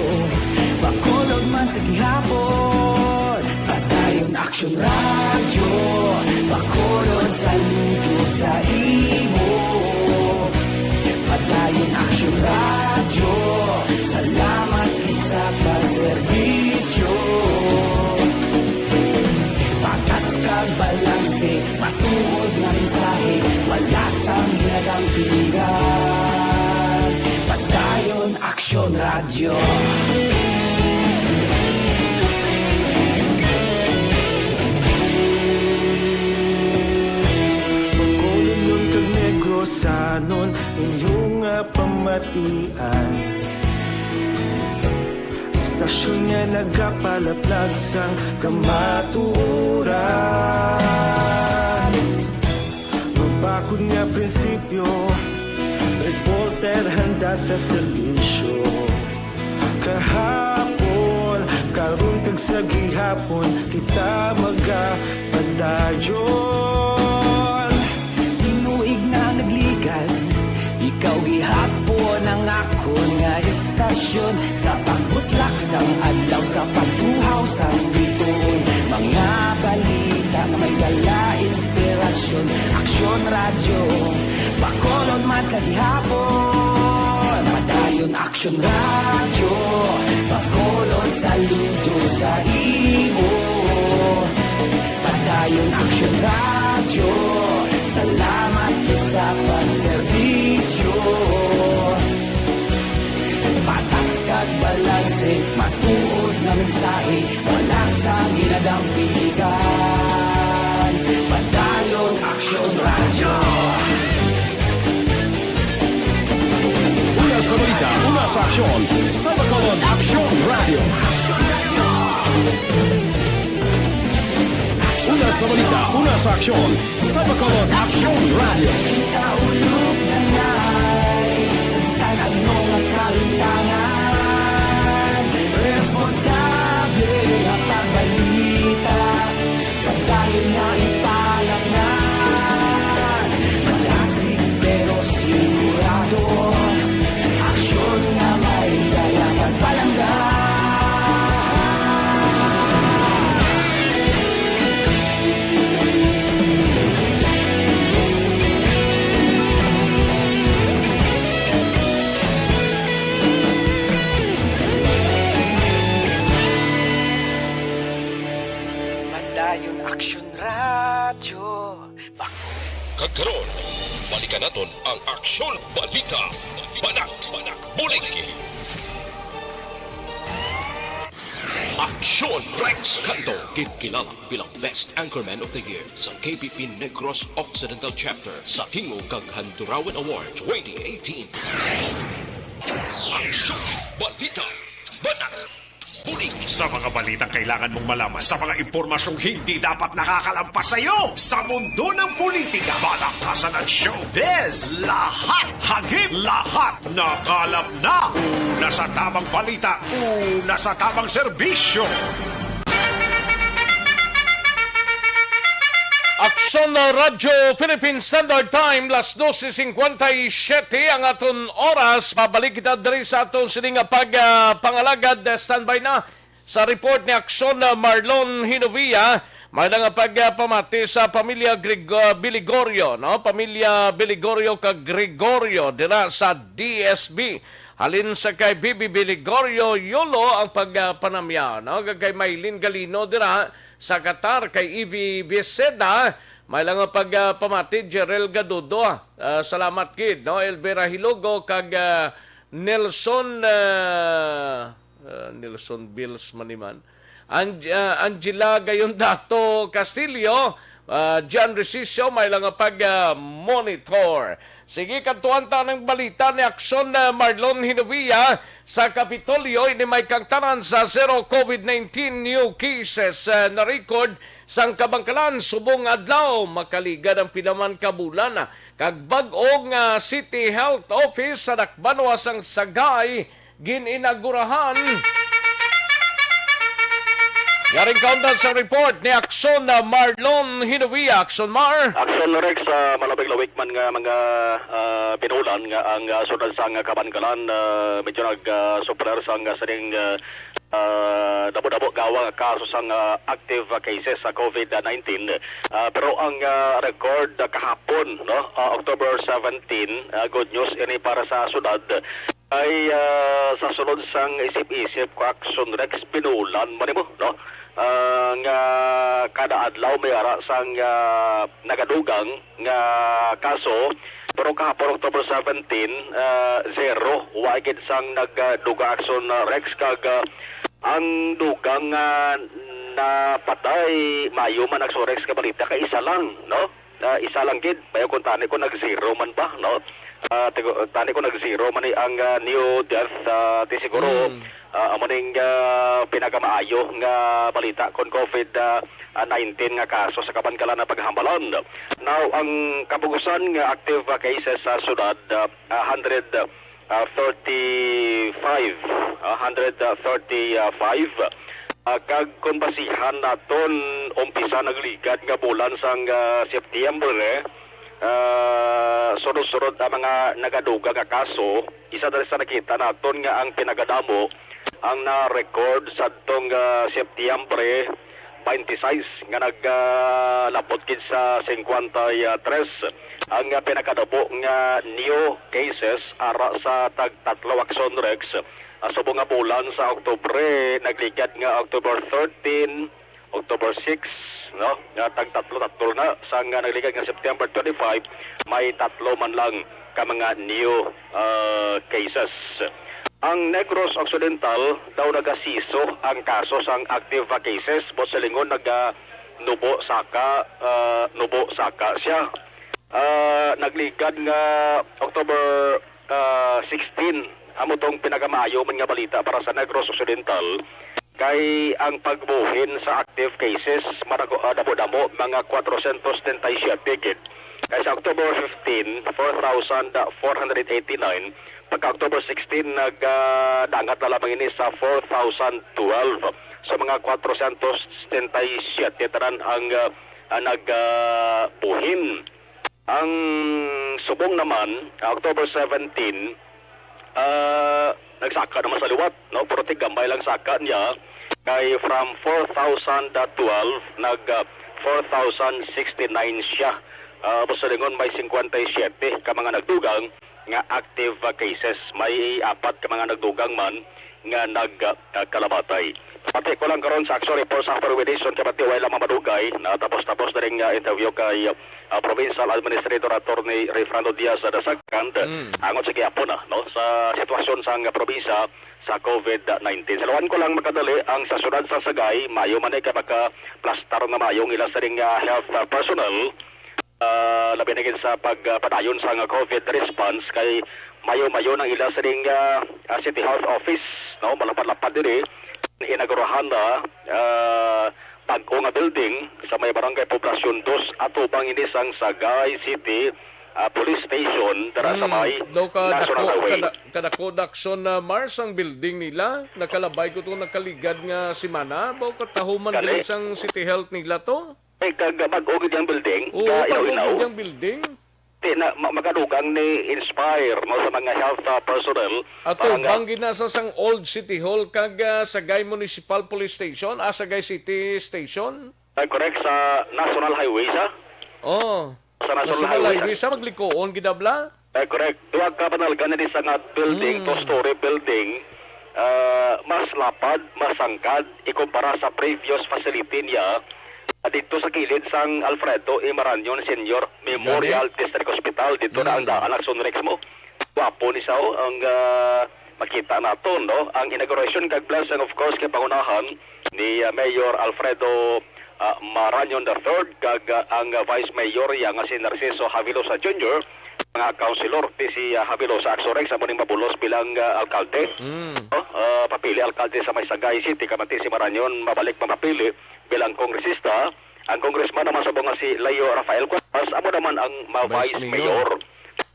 Bacolod man sa gihapon. Padayon Aksyon Radyo, Bacolod saludo sa imo. Padayon Aksyon Radyo, salamat sa pagserbisyo. Patas kag balanse, matuod nga mensahe, wala sang ginadampigan. Padayon Aksyon Radyo. Bacolod nun kag Negros sanon, inyong pamatian. Stasyon nga nagapalaplag sang kamatuuran. Mabakod nga prinsipyo, reporter handa sa serbisyo. Kahapon, karon kag sa gihapon, kita magapadayon. Tinuig na nagligan, ikaw gihapon ang ako nga istasyon. Sa pagbutlak sang adlaw, sa pagtuhaw sang biton. Mga balita na may dala inspirasyon. Aksyon Radyo, Bacolod man sa gihapon. Padayon Aksyon Radyo, Bacolod saludo sa imo. Padayon Aksyon Radyo, salamat sa pagserbisyo. aksyon sa Bacolod Aksyon Radio. Una sa balita, una sa aksyon sa Bacolod Aksyon Radio. Kaulog na ngay, sansan ang mga kalintangan. Responsable at pagbalita, pagdahil na ipalak na. Malasig pero sigurado, aksyon na may dala pagpalangga. Madayon Aksyon Radyo. Kagkaroon, balikan naton ang Aksyon Balita. Banat, Bulig. Aksyon Rex Cantong, kilala bilang Best Anchorman of the Year sa KBP Negros Occidental Chapter sa Tingog kag Handurawan Award 2018. Aksyon Balita. Banat, Bulig. Sa mga balitang kailangan mong malaman, sa mga impormasyong hindi dapat nakakalampas sa iyo, sa mundo ng politika, balakasan at showbiz, lahat, hagip, lahat, nakalap na. Una sa tamang balita, una sa tamang serbisyo. Aksyon na Radyo Philippine Standard Time, las 12:57 ang aton oras. Pabalik kita diri sa aton sining pag-pangalagad. Standby na sa report ni Aksyon na Marlon Hinovia. May nga pagpamati sa pamilya Biligorio, no? Pamilya Biligorio kag Gregorio dira sa DSB. Halin sa kay Bibi Biligorio Yolo ang pagpanamya, no? Kay Maylin Galino dira sa Qatar, kay Evie Beseda, may lang ang pagpamati Jerel Gadudo. Salamat kid, no? Elvira Hilogo kag Nelson Bills maniman. Angela Gayondato Castillo, John Recicio, may lang ang pag-monitor. Sige, kantuan ta ng balita ni Aksyon na Marlon Hinovia sa Kapitolyo. Ini may kangtanan sa zero COVID-19 new cases na record sang kabangkalan subong adlaw. Makaligad ang pinaman kabulan. Kag bag-ong City Health Office sa Dakbanwa sang Sagay gininagurahan. Yaring kaundan sa report ni Aksyon na Marlon Hinovia. Aksyon Mar. Aksyon Rex, malabig-lawik man nga mga pinulan nga ang sunod sa kabangkalan, medyo nag-supler sa saning dabo-dabo gawa kaso sang active cases sa COVID-19. Pero ang record kahapon, no, October 17, good news ini para sa syudad, ay sa sunod sang isip-isip ko Aksyon Rex pinulan man mo, no? Nga kada adlaw may ara sang nagadugang nga kaso, pero kahapon October 17 zero wagid sang nagduga Aksyon Rex kag ang dugang na patay mayo man Aksyon Rex ka balita ka isa lang, no? Isa lang gid bayo kun tani ko nag-zero man ba, no? Tani ko nag-zero man ang new death di siguro amaning pinagamaayo nga balita kon COVID-19 nga kaso sa kabangkalan na paghambalon. Now ang kapugusan nga active cases sa syudad 135 kag kung basihan naton umpisa nagligad nga bulan sang September sunod-sunod ang mga nagaduga nga kaso. Isa dali sa nakita naton nga ang pinagadamo ang na-record sa tong September 26 nga naglapot kid sa 53 ang pinakadabo nga new cases ara sa tag-tatlo Aksyon Rex. Subong nga bulan sa Oktubre nagligad nga October 13, October 6, no? Nga tag-tatlo na sa nga nagligad nga September 25 may tatlo man lang ka mga new cases. Ang Negros Occidental daw nagasiso ang kaso sang active cases, but sa lingon nubo saka siya. Nagligad nga October 16 amo tong pinagamayo man nga balita para sa Negros Occidental kay ang pagbuhin sa active cases damo mga 437 gid. Kay sa October 15, 4,489. Pagka October 16, nagdangat na lamang ini sa 4,012. Sa mga 437 tanan ang nagbuhin. Ang subong naman, October 17, nagsaka naman sa liwat, no? Pero tigambay lang saka niya. Kay from 4,012, nag 4,069 siya. Pasalingon may 57 ka mga nagdugang nga active cases. May 4 ka mga nagdugang man nga nagkalabatay. Pati ko lang karon sa action report sa Perwedison kapati wala mamadugay na tapos na rin interview kay Provincial Administrator Attorney Refrando Diaz sa Dasagkant angon sa gihapon no sa sitwasyon sa probinsya sa COVID-19. Salawan ko lang makadali ang sa syudad sa Sagay, mayo man ay plastar na mayong ila sa ring health personnel labi na gid sa pagpadayon sa COVID response kay mayo-mayo ng ila sa ring City Health Office no malapad-lapad diri inagurahan na bago nga building sa may barangay Poblasyon 2 atubang ini sang Sagay City Police Station dara sa may National Highway. Kadako Aksyon na Mars ang building nila. Nakalabay ko itong nakaligad nga simana. Baw katahuman din isang City Health nila to. Ay kagabag-ogid yung building. Oo, pag-ogid yung building. Na magadugang ni inspire mo sa mga health personnel ato bang ginasa sang Old City Hall kag Sagay Municipal Police Station Sagay City Station correct sa National Highway sa sa National Highway sa maglikoon gidabla correct duha ka panalgan ni sa nga building two-story building mas lapad mas sangkad ikumpara sa previous facility niya dito sa kilid sang Alfredo E. Maranyon Senior Memorial District Hospital dito na ang daan Aksyon Rex mo. Wapo ni sao ang makita nato no ang inauguration kag blessing of course kay pangunahan ni Mayor Alfredo Maranyon III kag ang Vice Mayor yang si Narciso Havilosa Jr. mga councilor si Havilosa Aksyon Rex amo ning mabulos bilang alkalde. Papili alkalde sa may Sagay City kamati si Maranyon mabalik mapapili bilang kongresista. Ang congressman naman sa bunga si Leo Rafael Cuevas, amo naman ang Vice Mayor.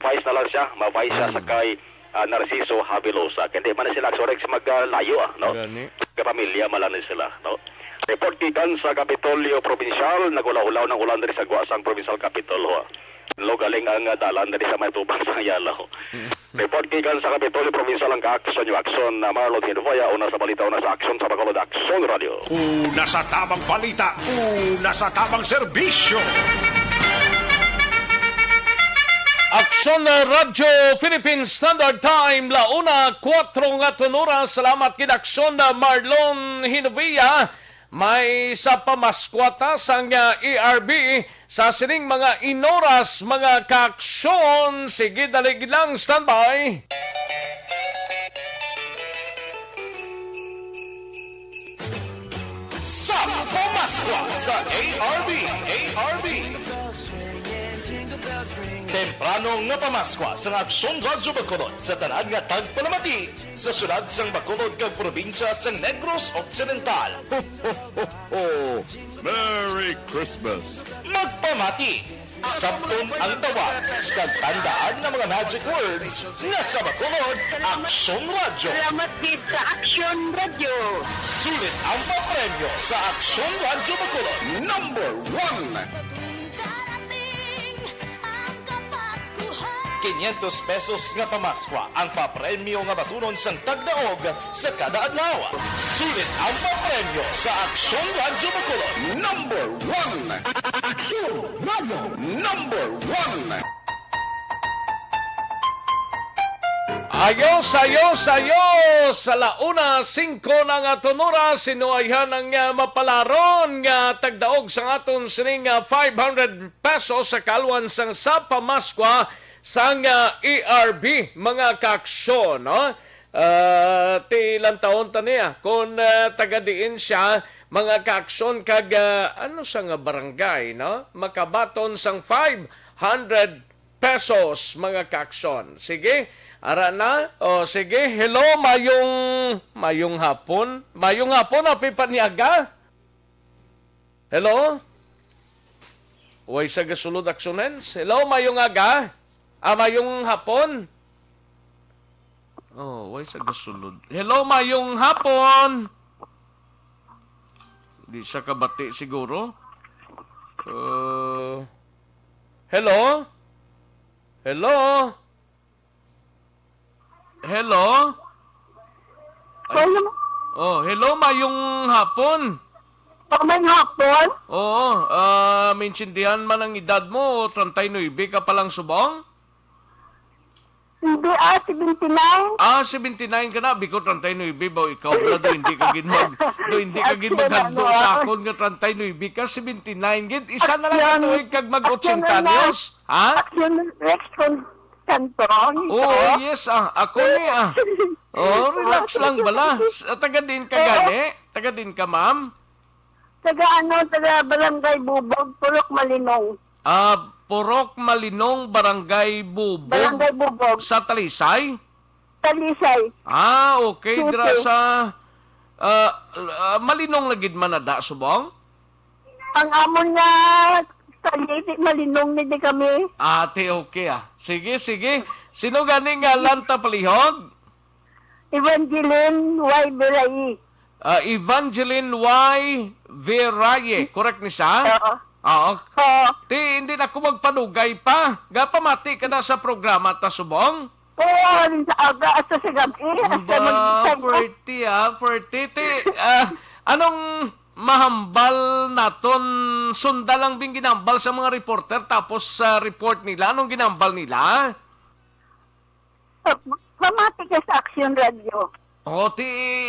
Vice na lang siya, ma-vice siya sa kay Narciso Havilosa. Hindi man na sila Xorex maglayo, no? Kapamilya malan sila, no? Report kikan sa Kapitolyo Provincial, nagulaulaw ng ulan dari sa Guasang Provincial Capital, ho. Galing ang dalan dari sa may tubang sa Yala, ho. Report kikan sa Kapitolyo Provincial ang Aksyon yung Aksyon na Marlon Hinfoya, una sa balita, una sa Aksyon sa Bacolod Aksyon Radio. Una sa tamang balita, una sa tamang serbisyo. Aksyon Radyo Philippine Standard Time launa 4 nga tunura. Salamat kid Aksyon Marlon Hinfoya. May sa pamaskwata sang ERB sa sining mga inoras mga kaaksyon. Sige, dalig lang, standby. Sa pamaskwa sa ARB. Temprano nga pamaskwa sa Aksyon Radyo Bacolod sa tanan nga tagpalamati sa syudad sang Bacolod kag probinsya sa Negros Occidental. Ho, ho, ho, ho. Merry Christmas! Magpamati! Sabton ang tawag kag tandaan ng mga magic words na sa Bacolod Aksyon Radyo. Salamat din sa Aksyon Radyo. Sulit ang papremyo sa Aksyon Radyo Bacolod. Number 1! 500 pesos nga pamaskwa ang papremyo nga batunon sang tagdaog sa kada adlaw. Sulit ang papremyo sa Aksyon Radyo Bacolod. Number 1! Aksyon Radyo! Number 1! Ayos! Sa launa, 5 na nga tunura, sinuayhan ang mapalaron nga tagdaog sa aton sining 500 pesos sa kalwan sang sa pamaskwa sang ERB, mga kaaksyon, no? Ilang taon ta niya, kung tagadiin siya, mga kaaksyon kag, ano sa nga barangay, no? Makabaton sang 500 pesos, mga kaaksyon. Sige, ara na. O sige, hello, mayong hapon. Mayong hapon, api paniaga. Hello? Way sa gasulod aksonens. Hello, mayong aga. Mayong hapon. Oh, way sa gasulod. Hello, mayong hapon. Di sa kabati siguro. Hello? Hello? Hello? Ay. Oh, hello, mayong hapon. May hapon? Oo, maintindihan man ang edad mo, 39 ka palang subong? Hindi, 79. 79 ka na, biko 39 ba ikaw na do hindi ka gid maghando sa akon nga 39 ka 79 gid. Isa na lang ito kag mag-80 anyos. Ha? Aksyon Rex Cantong. Oh, yes ako ni Oh, relax lang bala. Taga din ka gani? Taga din ka, ma'am? Taga Barangay Bubog, Purok Malinong. Purok Malinong, Barangay Bubog. Barangay Bubog. Sa Talisay? Talisay. Okay. Dira sa Malinong lagid manada, subong? Ang amon nga Talisay, Malinong ni di kami. Ate, okay Sige. Sino gani nga lanta palihog? Evangeline Y. Beray. Evangeline Y. Veraye. Correct ni siya? Oo. Hindi na ako magpanugay pa. Gapamati ka na sa programa ta subong? Oo, sa aga at sa gabi. Perti. Anong mahambal naton sunda lang bing ginambal sa mga reporter tapos sa report nila? Anong ginambal nila? Pamati ka sa Aksyon Radio.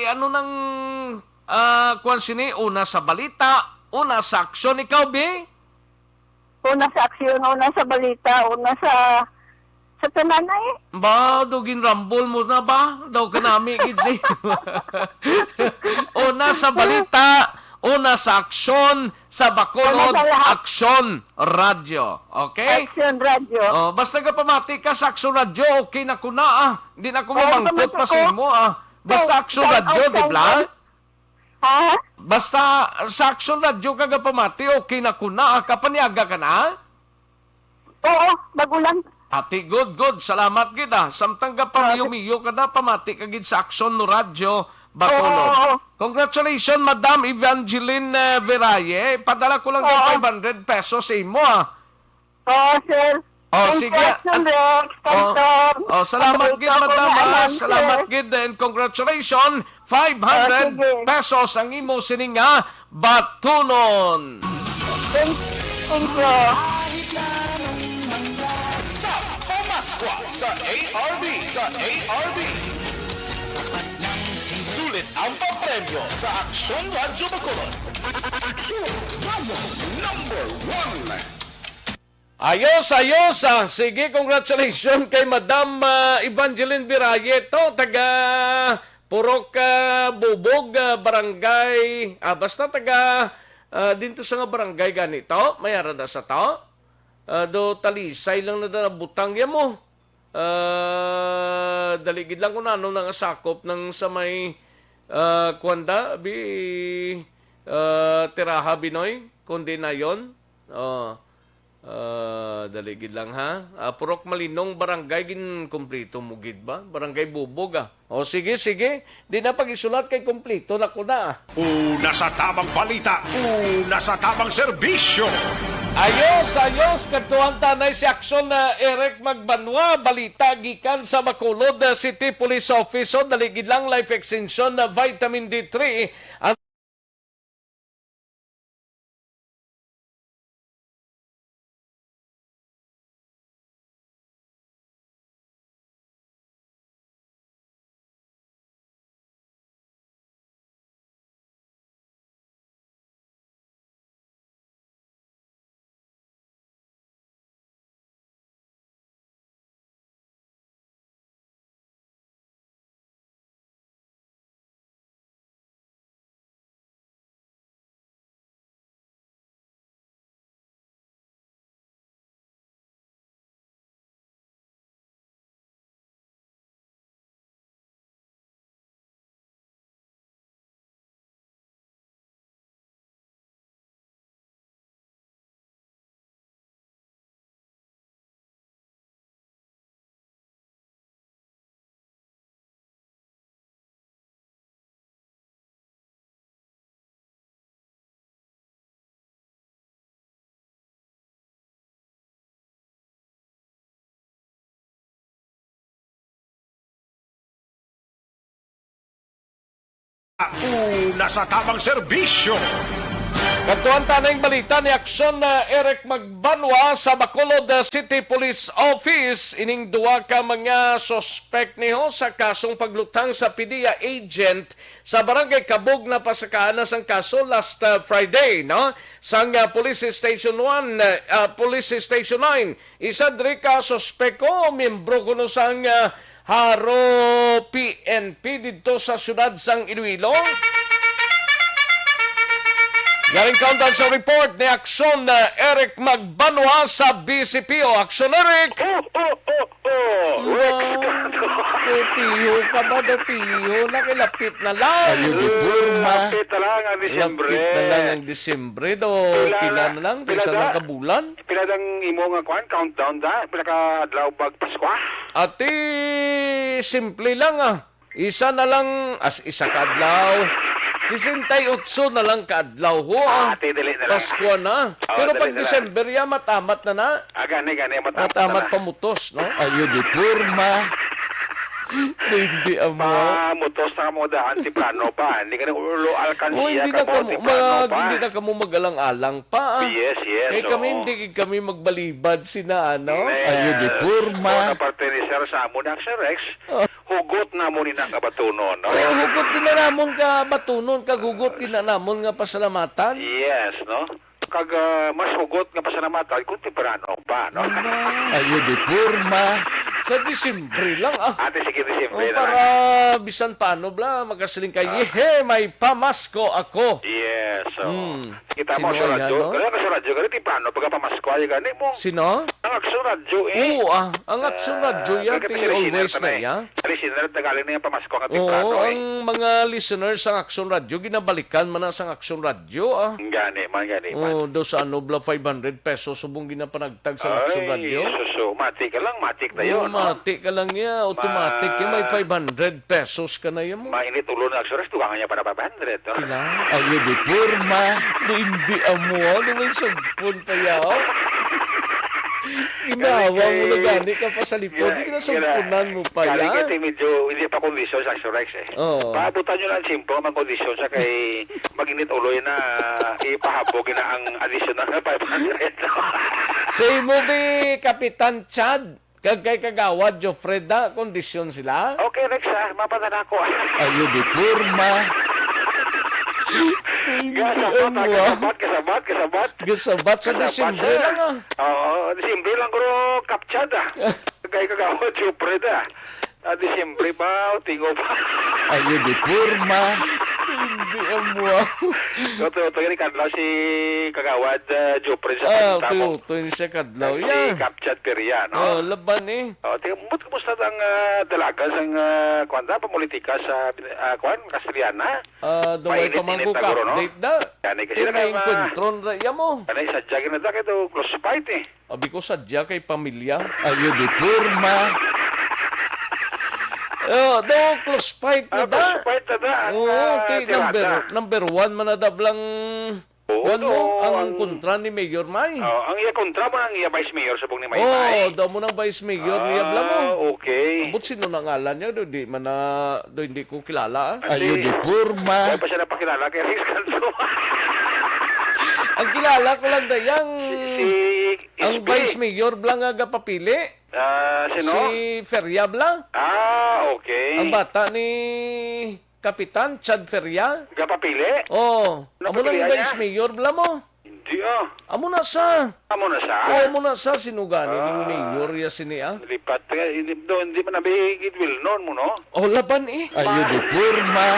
Ano nang kuwan sini? Una sa balita, una sa aksyon. Ikaw, Bi? Una sa aksyon, una sa balita, una sa tananay. Dugin rambol mo na ba? Daw ka nami, gidsi. Una sa balita, una sa aksyon, sa Bacolod, Aksyon Radio. Okay? Aksyon Radio. Basta ka pamati ka sa Aksyon Radio, okay na ko na Hindi na ko mamangkot pa sa mo Basta Aksyon Radio, di ba? Ha? Basta sa Aksyon Radio ka pamati, okay na ko na. Kapaniaga ka na? Oo, bagulang. Ati, good. Salamat gid Samtang ka pamiyo-miyo ka na, pamati ka gid sa Aksyon no Radio, Bacolod. Congratulations, Madam Evangeline Veraye. Padala ko lang ng 500 pesos sa imo Oo, sir. Sige. Salamat gid, Madam. Salamat gid and congratulations. 500 pesos ang imo sininga batunon. Thank you. Sa Pamaskwa sa ARB. Sulit ang papremyo sa Aksyon Radyo Bacolod. Aksyon Radyo Number 1. Ayos. Sige, congratulations kay Madam Evangeline Veraye. Taga Purok Bubog, Barangay. Basta taga dito sa nga barangay ganito. Mayara da sa to. Do Talisay lang na butang ya mo. Daligid lang kung ano nang sakop ng sa may kwanda. Tiraha Binoy. Kundi na yun. Daligid lang Purok Malinong Barangay kompleto mo gid ba? Barangay Bubog sige. Di na pag-isulat kay kompleto na ko na. Una sa tamang balita, una sa tamang serbisyo. Ayos, katuang tanay si Aksyon Eric Magbanwa, balita gikan sa Bacolod City Police Office. Daligid lang life extension na vitamin D3 ang una sa tamang serbisyo. Kantuan tanang balita ni Aksyon na Eric Magbanwa sa Bacolod City Police Office. Ining duwa ka mga suspect niho sa kasong paglutang sa PDEA agent sa barangay Kabog na pasakahanas ang kaso last Friday, no? Sang Police Station 1, Police Station 9. Isa diri ka suspect ko, miyembro kuno sang Haro PNP dito sa syudad sang Iloilo. Galing countdown sa report ni Aksyon na Eric Magbanwa sa BCPO. Aksyon, Eric! Tiyo ka ba na tiyo? Nakilapit na lang. Lapit na lang ang Disyembre. Lapit na lang ang Disyembre. Pila na lang. Pisa lang kabulan. Pila lang imo nga kuhan, countdown da. Pila ka adlaw bag Pasko. Ati, simple lang Isa na lang, isa ka adlaw. 68 na lang kaadlaw ho. Dili na lang. Pasko na. Pero pag December ya, matamat na. Gani, matamat pamutos, no? Ayo di purma. Hindi mutos na mo daan si plano pa. Hindi ka na ulo alkansiya hindi na kamo magalang-alang pa. Yes. Kaya hindi kami magbalibad sina Ayo di purma. Parte ni Sir sa amo na Sir Rex. Hugot na mo ni na kabatunon. No? Hugot din na namon ka batunon. Kagugot din na namon nga pasalamatan. Yes, no? Kag mas hugot nga pasalamatan kung temprano pa, no? Ayo di purma. Sa Disyembre lang Ate, sige Disyembre para bisan paano bla magasiling kay may pamasko ako. Yes. Kita mo sa radyo. Kaya ka sa radyo ganito paano pagka pamasko ay gani mo. Sino? Ang Aksyon radyo Oo ang Aksyon radyo yan always na yan. Listener tagalin na yung pamasko nga temprano ang mga listeners sa Aksyon radyo ginabalikan man sa Aksyon radyo Gani man. Do sa bla 500 pesos subong ginapanagtag sa Aksyon radyo. So matik na yun. Automatic ka lang yan. Automatic yan. May 500 pesos ka na yan mo. Mainit ulo na Aksyon. Tuwangan niya para 500. No? Kila? Ayo di purma. Hindi amo. Ano may sagpon pa yaw? Ginawa mo na gani ka pa sa lipod. Hindi ka na sagpunan mo pa yan. Galing kasi medyo hindi pa kondisyon sa Aksyon Rex Paabutan nyo lang simple ang kondisyon sa kay maginit ulo na ipahabog na ang additional na 500. Say mo be Kapitan Chad. Kagkay kagawad, Jofreda, kondisyon sila? Okay, Rex, mapadala ko. Ayo di purma. Kasabat sa Disyembre lang Oo, Disyembre lang kuro kapchad Kagkay kagawad, Jofreda. Disyembre pa, tingo pa. Ayo di purma. Hindi amo. Ito ni kadlaw si kagawad Jopre sa kanta mo. Ito siya kadlaw. Si Kapchat Peria, no? Laban Kumusta ang dalaga sang kwanta pamulitika sa Castellana? Daway pa mangko ka update da. Tinay kontron raya mo. Kanay sadya na da kito close fight Abi ko sadya kay pamilya. Ayo di purma. Close fight na da. Close fight na da. Number 1 manadablang ang kontra ni Mayor May. Ang iya kontra mo ang iya Vice Mayor subong ni May. Daw mo ng Vice Mayor ni Abla mo. Okay. Ambot sino na ngalan niya hindi ko kilala. Ayo di purma. Ay pa siya napakilala kay Rex Cantong. Ang kilala ko lang dayang ang Vice Mayor blang aga papili. Sino? Si Feria blang. Okay. Ang bata ni Kapitan Chad Feria. Gapapili? Amo nang Vice Mayor bla mo. Hindi Amo na sa. Amo na sa sinugani ning Mayor ya sinia. Lipat hindi man nabigit will known mo no. Laban Ayo di purma.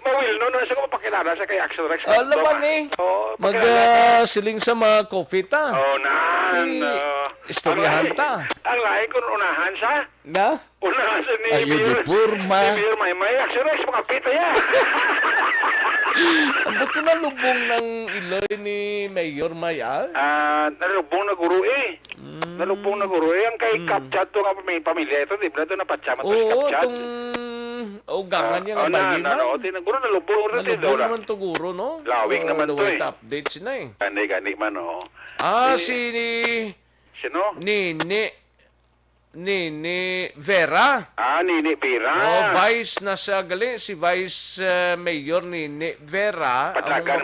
Mawil no sa ko mapakilala sa kay Aksyon Rex. Laban siling sa mga coffee ta. Istoryahan ta. Ang lahi kung unahan sa? Unahan sa ni Ayo di purma. Mayor May Aksyon Rex mga pita ya. Ambot ko na lubong ng iloy ni Mayor Maya? Nalubong na guru Nalubong na guru ang kay Kapchat to may pamilya ito, di ba ito napatsaman to si Kapchat? Gangan niya nga bayin na. Tinaguro nalubong naman to guro, no? Lawing naman to update siya Gani man, si Sino? Nini. Nini Vera. Nini Vera. Vice na siya gali. Si Vice Mayor Nini Vera. Padagan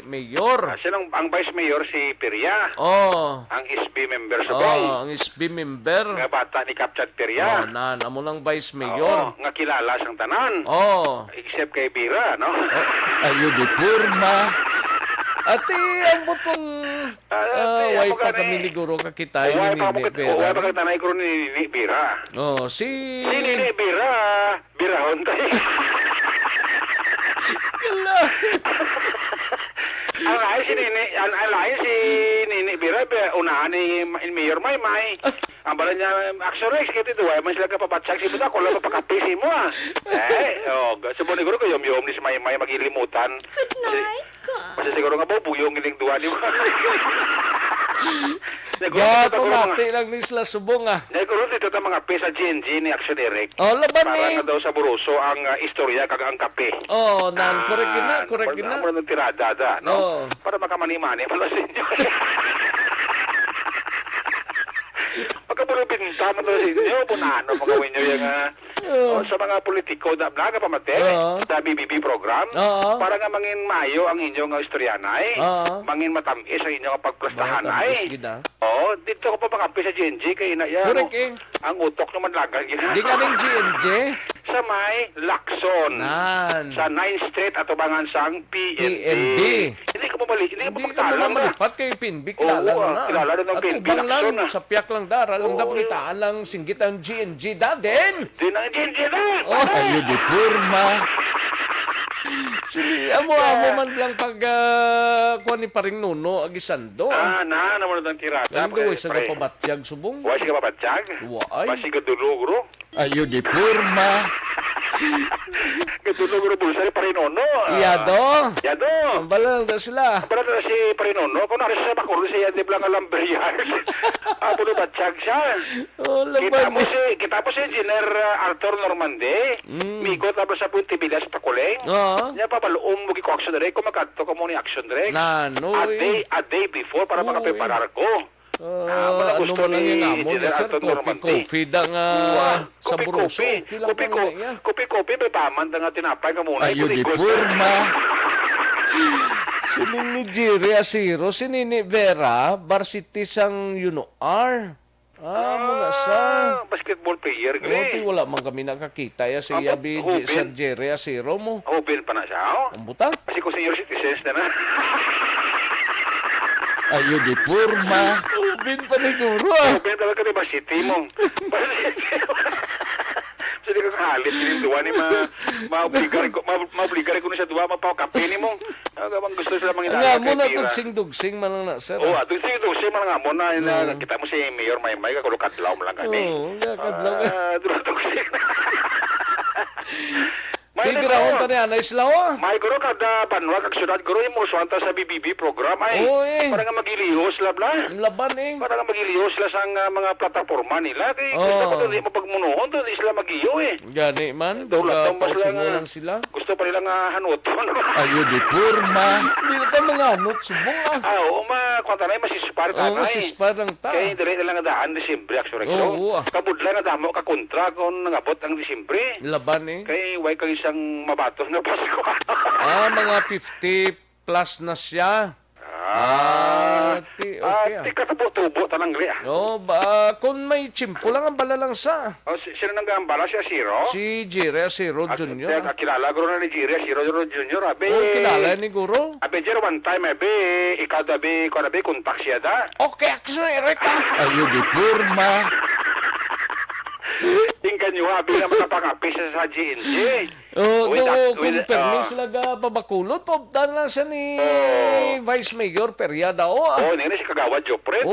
Mayor. Ang Vice Mayor si Peria. Ang SB member subong. Ang SB member. Nga bata ni Kapchad Peria. Amo lang Vice Mayor. Nga kilala siyang tanan. Except kay Vera, no? Ayo di purma. Ati, ang butong way pa kami ni Guro kakitay ni Nini Vera. Way pa katanay ko ni Nini Vera. Si Nini Vera. Birahon tayo. Alay si Nini Vera, unahan ni Mayor Maymay. Ang bala niya, Aksyon Rex, kaya ito, ay man sila kapabatsag si Buda, kung lang mapakapisi mo sabon ni Guro ko, yom-yom ni si Maymay magilimutan. Good night ka. Kasi siguro nga po, buyong iling duwa niyo. Gato mati lang ni sila subong Nagkaroon dito ang mga pe sa GNG ni Aksyon Eric. Laban para na daw sa Buruso ang istorya kag ang kape. Correct na. Para ng tirada no? Para makamani-mani pala sa inyo. Pagkabulubinta mo daw sa inyo, punano magawin nyo yung sa mga politiko na pamate sa BBB program para nga mangin mayo ang inyong istoryanay, mangin matamis ang inyong pagplastahanay. Dito ko pa makampi sa GNG kay ina yan. Ang utok naman lagal gina. Di ka rin GNG? Sa may Lakson. Sa 9th Street at ubangan sang PNB. Hindi ka mabalik, hindi ka mapagtalang na. Pat kayo PNB, kilala na. Kilala na ng PNB Lakson na. Sa piyak lang daral, ang dapagitaan lang singgit ang GNG daden. Di na GNG na. Ayo di purma. Sili, amo man lang pag kuha ni paring Nuno agisando. Naman ang tirada. Alam ko, sa kapabatyag subong. Wala siya kapabatyag? Wala siya kadulugro? Ayo di purma. Kadulugro bulsa ni Parinono. Yado. Ang bala lang sila. Ang bala na si Parinono. Kung nari siya makulo siya, di blang alam beriyar. Puno batyag siya. Kita po si Engineer Arthur Normande. Migo tapos sa Puntibidas Takuleng. Niya pa baluong mo ko Aksyon Direct. Kung magkanto ko mo ni Aksyon Direct. A day before para makapreparar ko. Ano mo lang yung amon na sir, coffee da nga sa Buruso. Kopi-kopi, may paman da nga tinapay ka muna. Ayo di purma. Si Nini Jerry Asiro, si Nini Vera, varsity sang UNOR. Muna sa basketball player, gali. Wala man kami nakakita si Yabi sa Jerry Asiro mo. Open pa na siya, Ang butang? Kasi ko senior citizens na. Ayo di purma. Ubin pa ni Guro Ubin pa ka ba city mo? Jadi ka kahalit din duwa ni maobligar ko na siya duwa mapakape ni mo. Ang gusto sila manginala. Nga mo na tugsing-dugsing man lang na sir. Tugsing man lang mo na kita mo si Mayor Maymay ka kulo kadlaw mo lang kami. Kadlaw. Tugsing. Bibirahon ta niya na islaw. May guro kada banwa kag syudad guro imo suwanta sa BBB program ay. Para nga magilihos labla. Laban Para nga magilihos sila sa mga plataporma nila kay gusto ko dili mapagmunohon to sila magiyo Gani man lang sila. Gusto pa nila nga hanuton. Ayo di purma. Dili ta mga hanot subong Oo kwanta na masispar ta na. Masispar lang ta. Kay dili lang daan Disyembre Aksyon Rex. Kabudlan na damo ka kontra kon nangabot ang Disyembre. Laban Kay way kay isang mabatos na Pasko. Mga 50 plus na siya. Okay. Katubo-tubo tanang gri. Kung may chimpo lang ang bala lang sa. Sino nang gambala si Asiro? Si Jerry Asiro Jr. Kilala guro na ni Jerry Asiro Jr. Kilala ni Guro. Jer one time ikaw dabi ko na kontak siya da. Okay, Aksyon Eric. Ayo di purma. Tingkan nyo na makapangapis sa GNG. Kung permin sila pabakulot, paubtan lang siya ni Vice Mayor Periada. Nini si Kagawad Jopret.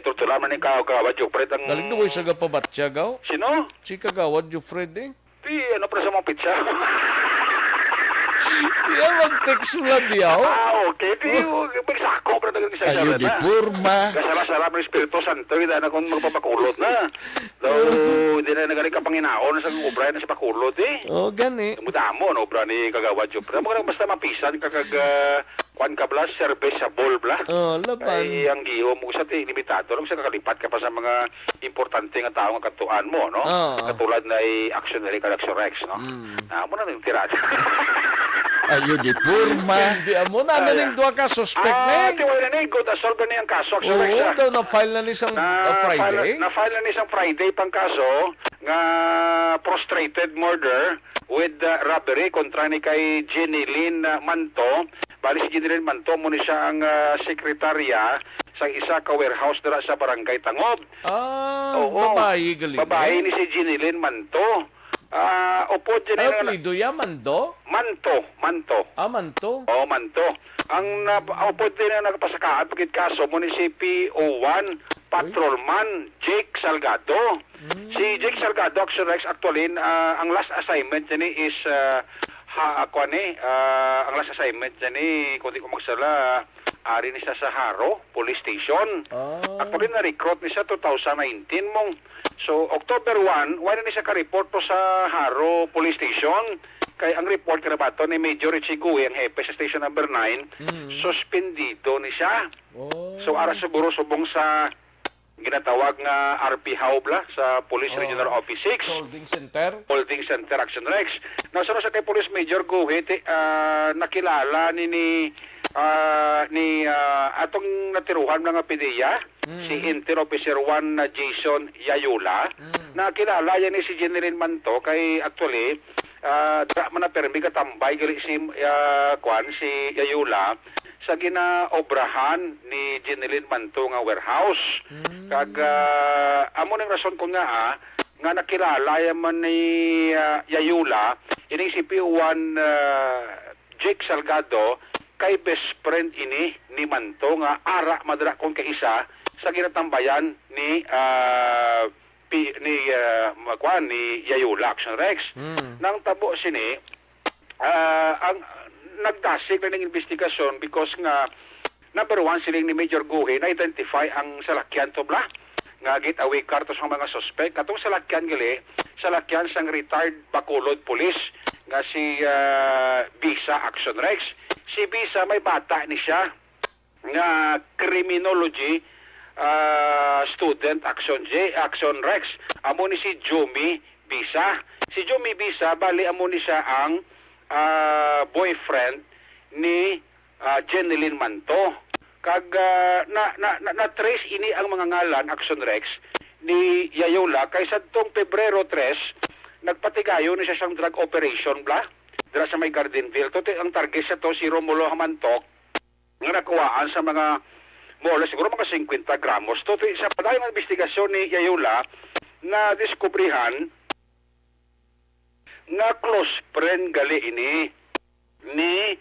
Tutula man ni Kagawad Jopret ang... Galing doon sa pabatsyaw. Sino? Si Kagawad Jopret ano pa sa mga pizza? Iya mag-text mo lang diyaw. Okay. Magsako pa na isa Ayo di purma. Kasala-sala ng Espiritu Santo, hindi na akong magpapakulot na. So, hindi na nagaling kapanginaon sa obra na sa pakulot eh. Oh, gani. Mudamo, no, obra ni Kagawad Jupra. Mga basta mapisan, kwan ka bla, serviceable bla. Oh, laban. Ay, ang giho mo sa limitado lang sa kakalipat ka pa sa mga importante nga tao nga katuan mo, no? Katulad na Aksyon Aksyon Rex, no? Mo na yung tirada. Ayo di purma. Hindi mo na naning duha ka suspect na. Tiwala na good assault na niyang kaso. Oo, daw na-file na nisang Friday. Na-file na nisang Friday pang kaso nga prostrated murder with robbery kontra ni kay Jenny Lynn Manto. Bali si Jenny Lynn Manto mo ni siya ang sekretarya sa isa ka warehouse dira sa Barangay Tangob. Babae galing. Babae ni si Jenny Lynn Manto. Opo dyan ano plido ya? Mando? Manto. Manto? Oo, Manto. Ang opo din na nagpasakaan pagkit kaso, Munisipyo 1, Patrolman Jake Salgado. Si Jake Salgado, Aksyon Rex, actually, ang last assignment niya is, ang last assignment niya kung di ko magsala, ari ni siya sa Haro Police Station. Actually, na-recruit ni siya 2019 mong. So, October 1, wala ni siya ka-report po sa Haro Police Station. Kaya ang report ka na ba ito ni Major Richie Gui, ang hepe sa Station Number 9, suspendido ni siya. So, ara siguro subong sa ginatawag nga RP Haubla sa Police Regional Office 6. Holding Center Action Rex. Nasa sa kay Police Major Gui, nakilala ni atong natiruhan mga PDEA, si Inter Officer 1 na Jason Yayula, nakilala yan ni si General Manto kay actually dra man na permi katambay gali si si Yayula sa ginaobrahan ni General Manto nga warehouse. Kag amo ning rason ko nga nakilala man ni Yayula ini si P1 Jake Salgado kay best friend ini ni Manto nga ara madra kon kay isa sa ginatambayan ni ni Yayula Action Rex. Nang tabo sini ang nagdasig na ng investigasyon because nga number 1 siling ni Major Guhe na identify ang salakyan to bla nga getaway car to sa mga suspect. Katong salakyan gali salakyan sang retired Bacolod Police nga si Bisa Action Rex. Si Bisa may bata ni siya nga criminology student Action Rex. Amo ni si Jumi Bisa. Si Jumi Bisa bali amo ni siya ang boyfriend ni Jeneline Manto. Kag na trace ini ang mga ngalan Action Rex ni Yayula kay sadtong Pebrero 3 nagpatigayo ni siya siyang drug operation bla dira sa may Gardenville. Tote ang target sa to si Romulo Hamantok nga nakuhaan sa mga mola siguro mga 50 gramos. Tote sa padayong investigasyon ni Yayula na diskubrihan nga close friend gali ini ni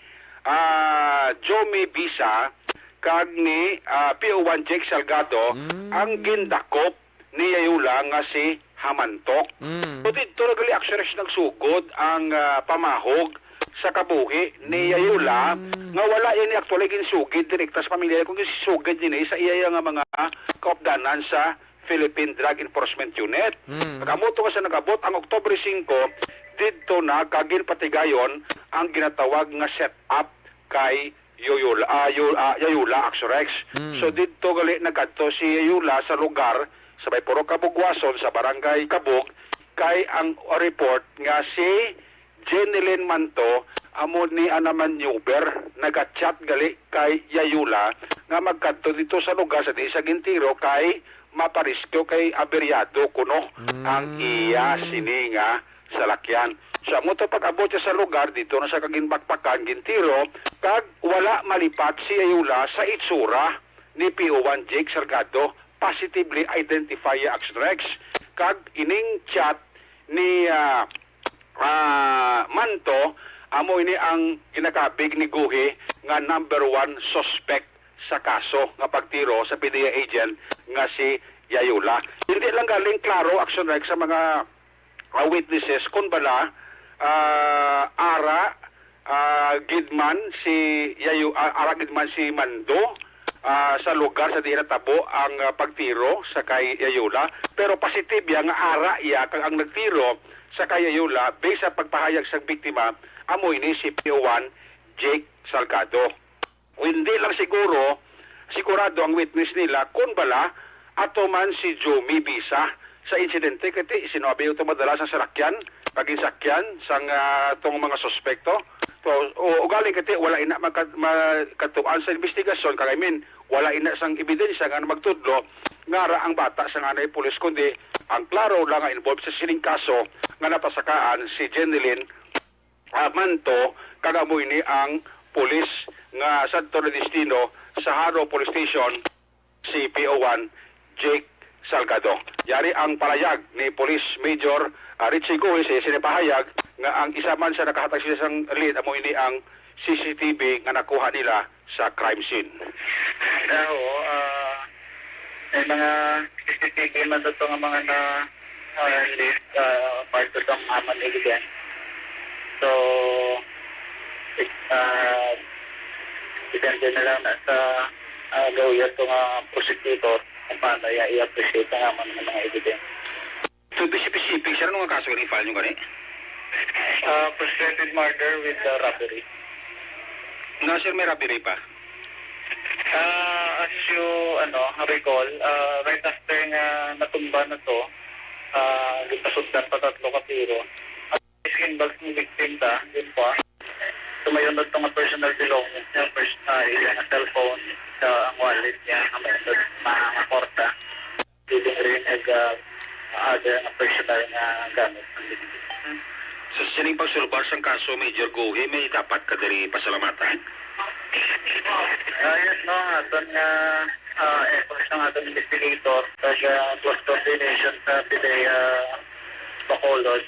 Jomi Bisa kag ni PO1 Jake Salgado ang gindakop ni Yayula nga si Hamantok. So dito gali action ng sugod ang pamahog sa kabuhi ni Yayula nga wala ini actually ginsugid direkta sa pamilya kung gisugid ini sa iya nga mga kaupdanan sa Philippine Drug Enforcement Unit. Nakamoto sa nagabot ang Oktubre 5 dito na kagin patigayon ang ginatawag nga set-up kay Yayula Action Rex. So dito gali nagkadto si Yayula sa lugar sa may puro Kabugwason sa Barangay Kabug kay ang report nga si Jeneline Manto amo ni anaman maneuver naga-chat gali kay Yayula nga magkadto dito sa lugar sa di sa Gintiro kay mapariskyo kay aberyado kuno ang iya sini nga salakyan. So amo to pag-abot sa lugar dito na sa kaginbakpakan Gintiro kag wala malipat si Yayula sa itsura ni PO1 Jake Salgado positively identify Action Rex kag ining chat ni Manto amo ini ang ginakabig ni Guhi nga number 1 suspect sa kaso nga pagtiro sa PDEA agent nga si Yayula. Hindi lang galing klaro Action Rex sa mga witnesses kung bala ara gidman si gidman si Mando sa lugar sa di natabo ang pagtiro sa kay Yayula, pero positive ya nga ara iya kag ang nagtiro sa kay Yayula based sa pagpahayag sa biktima amoy ni si PO1 Jake Salgado. Hindi lang sigurado ang witness nila kung bala ato man si Jomi Bisa sa insidente kati sinabi ito madalas sa sakyan paging sakyan sang tong mga suspekto. So, ugali kati wala ina magkatuan sa investigasyon kag wala ina sang ebidensya nga magtudlo nga ra ang bata sa nganay pulis kundi ang klaro lang nga involved sa sining kaso nga napasakaan si Jenilyn Manto kagamoy ni ang pulis nga sadto na destino sa Haro Police Station si PO1 Jake Salgado. Yari ang palayag ni Police Major Richie Goy sa sinipahayag nga ang isa man sa nakahatag sila sang lead amo ini ang CCTV nga nakuha nila sa crime scene. May mga CCTV man dito nga mga na list part of the aman evidence. So, depende na lang sa lawyer to nga prosecutor kung paano i-appreciate na naman ng mga evidence. So, specific siya nung kaso ni file nyo gani? Frustrated murder with robbery. Sir, may robbery pa? As you recall, right after nga natumba na to, lipasundan pa 3 katiro. Ang skin bags ng victim yun pa. Tumayon na itong personal belongings niya, yung cellphone, ang wallet niya, mga korta. Leading rin other personal nga gamit ng victim. Sa sining pagsulbar sang kaso, Major Gohi, may dapat ka diri pasalamatan? Yes, no. Doon nga efforts ng ating investigator sa close coordination sa PIDEA Bacolod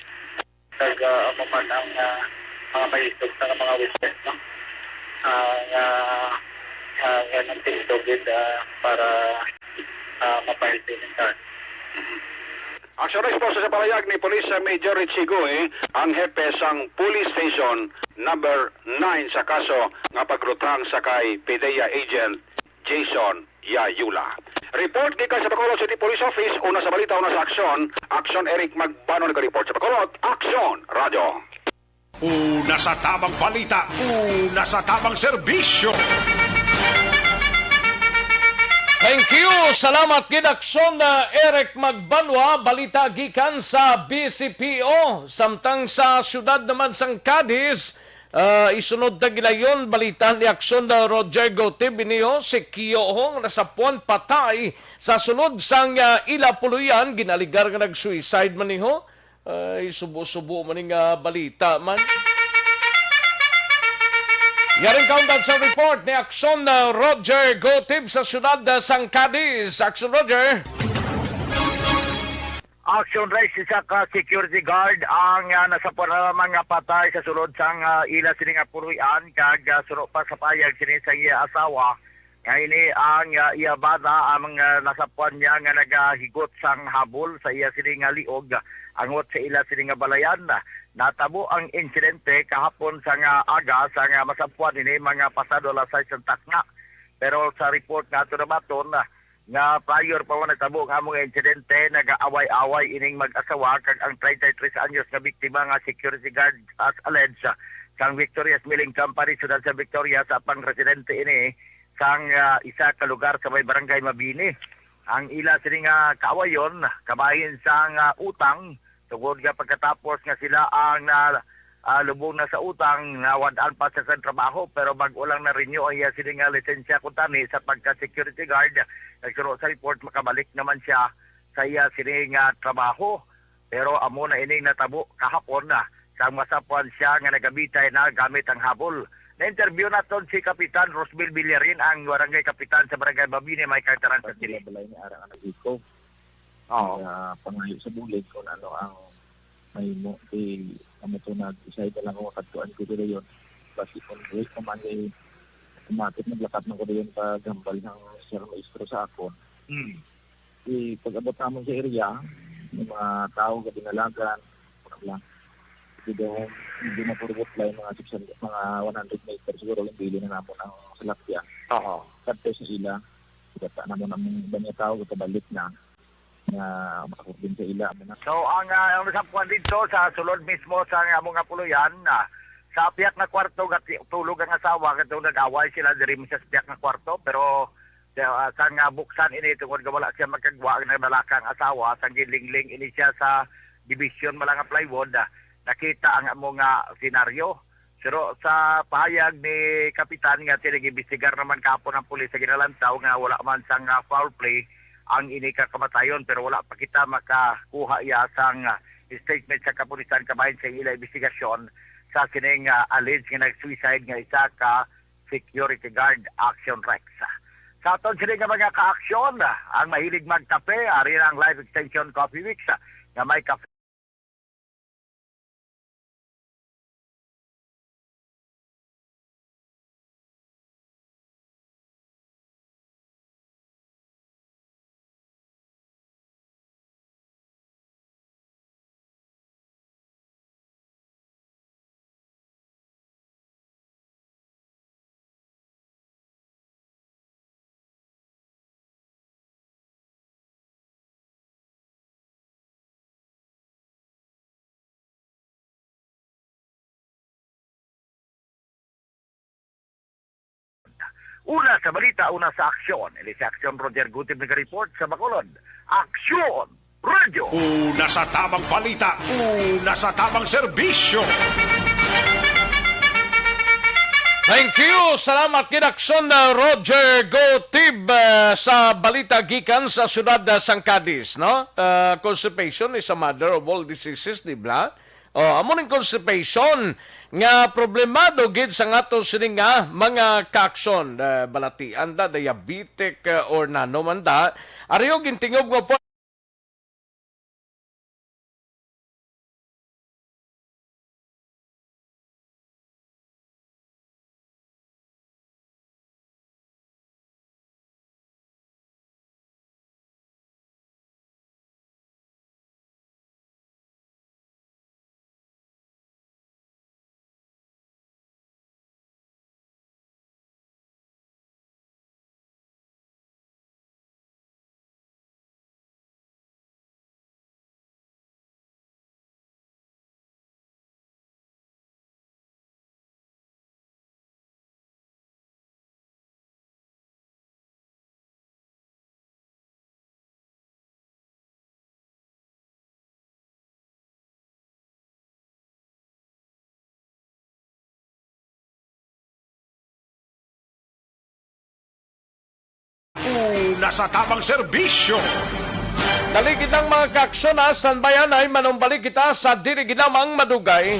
kag amuman ang mga mahitog sa mga witness, no? Nga ng tinitogid para mapahilpin ng kaso. Aksyon responsa sa palayag ni Police Major Richie Goy, ang hepe sang Police Station number 9 sa kaso nga pagrutang sa kay PIDEA Agent Jason Yayula. Report gikan sa Bacolod City Police Office, una sa balita, una sa Aksyon. Aksyon Eric Magbano nag-report sa Bacolod. Aksyon Radio. Una sa tamang balita, una sa tamang serbisyo. Thank you. Salamat gid Aksyon na Eric Magbanwa, balita gikan sa BCPO. Samtang sa syudad naman sang Cadiz, isunod na gilayon balita ni Aksyon na Roger Gotib iniyo si Kiyohong nasapuan patay sa sunod sang Ilapuluyan, ginaligar nga nag-suicide man niho. Subo-subo man nga balita man. Yaring kaundan sa report ni Aksyon na Roger Gotib sa syudad sang Cadiz. Aksyon Roger. Aksyon Rex, isa ka security guard ang nasapuan na mga patay sa sulod sang ila sini nga puluyan kag suro pa sa payag sini sa iya asawa. Ini ang iya bata ang nasapuan niya nga nagahigot sang habol sa iya sini nga liog angot sa ila sini nga balayan. Natabo ang insidente kahapon sa nga aga sa nga masapuan ini mga pasado alas 6 ng takna. Pero sa report nga ito na baton nga prior pa mo nagtabo nga mga insidente nag-away-away ining mag-asawa kag ang 33 anyos nga biktima nga security guard as alleged sang Victoria's Milling Company sudad sa Victoria sa pang residente ini sang isa ka lugar sa may barangay Mabini. Ang ila sini nga kaawayon kabahin sang utang. Tugod nga pagkatapos nga sila ang lubong na sa utang, nawadaan pa sa trabaho, pero mag-ulang na renew ang iya sila nga lisensya kuntani sa pagka-security guard. Nagkaroon sa report, makabalik naman siya sa iya sila nga trabaho. Pero amo na ining natabo kahapon na sa masapuan siya nga nagabitay na gamit ang habol. Na-interview naton si Kapitan Rosbel Villarin, ang barangay kapitan sa barangay Babini, may kartaran sa sila. Balay ni Arang Anagiko. Pangayo sa Bulig kung ano ang may mo di kami ito nag-isay na lang ako katuan ko dito yun kasi kung break naman ay umatit naglakat ng ko yun pagambal ng sir maestro sa ako pag-abot naman sa area yung mga tao ka dinalagan lang Hindi na puro reply mga 600, mga 100 meters siguro yung bili na namon ang salakyan. Oo. Tapos sa ila, kata namon ang banyak tao balik na makakubin sa ila. So ang usapan dito sa sulod mismo sa mga puluyan sa piyak na kwarto tulog ang asawa katong nag-away sila diri sa piyak na kwarto pero sa nga buksan ini tungod nga wala siya magkagwa ang nabalakang asawa sa gilingling ini siya sa division malanga plywood nakita ang mga senaryo. Pero sa pahayag ni Kapitan nga tinag-imbestigar naman kapon ng pulis sa Ginalantaw nga wala man sang foul play ang ini kakamatayon pero wala pa kita makakuha iya sang statement sa kapulisan kabahin sa ila investigasyon sa kining alleged nga nag-suicide nga isa ka security guard Aksyon Rex. Sa aton sila nga mga ka-aksyon, ang mahilig magkape, ari ang live extension coffee weeks nga may kape. Una sa balita, una sa aksyon. Ili sa aksyon, Roger Gutib nag-report sa Bacolod. Aksyon! Radio! Una sa tamang balita, una sa tamang serbisyo. Thank you. Salamat kinaksyon na Roger Gotib sa balita gikan sa syudad San Cadiz, no? Constipation is a mother of all diseases, di ba? Amo ning constipation nga problemado gid sa ngato sini nga mga kaksyon balatian da diabetic or nano man da ariyo gintingog mo po Una sa tamang serbisyo. Daligid ng mga kaksyon sa bayan ay manumbalik kita sa diri ginamang madugay.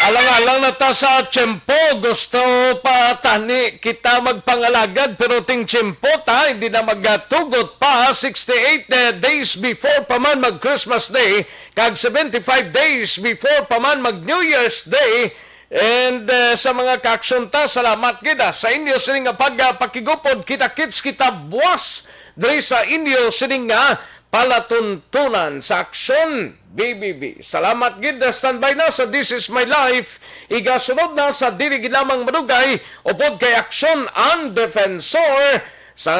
Alang-alang na ta sa tiyempo, gusto pa tani kita magpangalagad pero ting tiyempo ta, hindi na magtugot pa 68 days before pa man mag Christmas Day, kag 75 days before pa man mag New Year's Day. And sa mga kaaksyon ta, salamat kita sa inyo sining nga pagpakigupod kita-kits kita buwas diri sa inyo sining nga palatuntunan sa Aksyon BBB. Salamat gid, standby na sa This Is My Life. Igasunod na sa dili gid lamang madugay upod kay Aksyon ang Defensor sa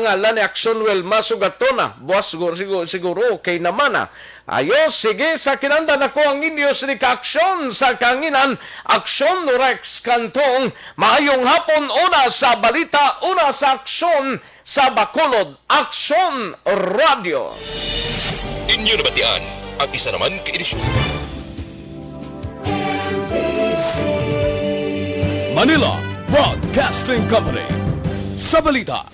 ngalan ni Aksyon Wilma Sugatona. Buwas siguro okay naman na. Ayos, sige, sa kinanda na ko ang inyo sa Aksyon sa kanginan, Aksyon Rex Cantong. Maayong hapon, una sa balita, una sa Aksyon sa Bacolod, Aksyon Radio. Inyo nabatian ang isa naman ka-edisyon. Manila Broadcasting Company. Sa balita,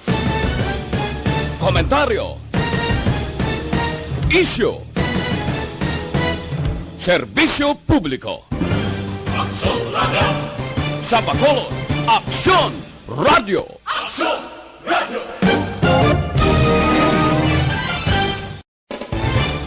komentaryo, isyu, serbisyo publiko. Aksyon Radio. Sa Bacolod, Aksyon Radio. Aksyon!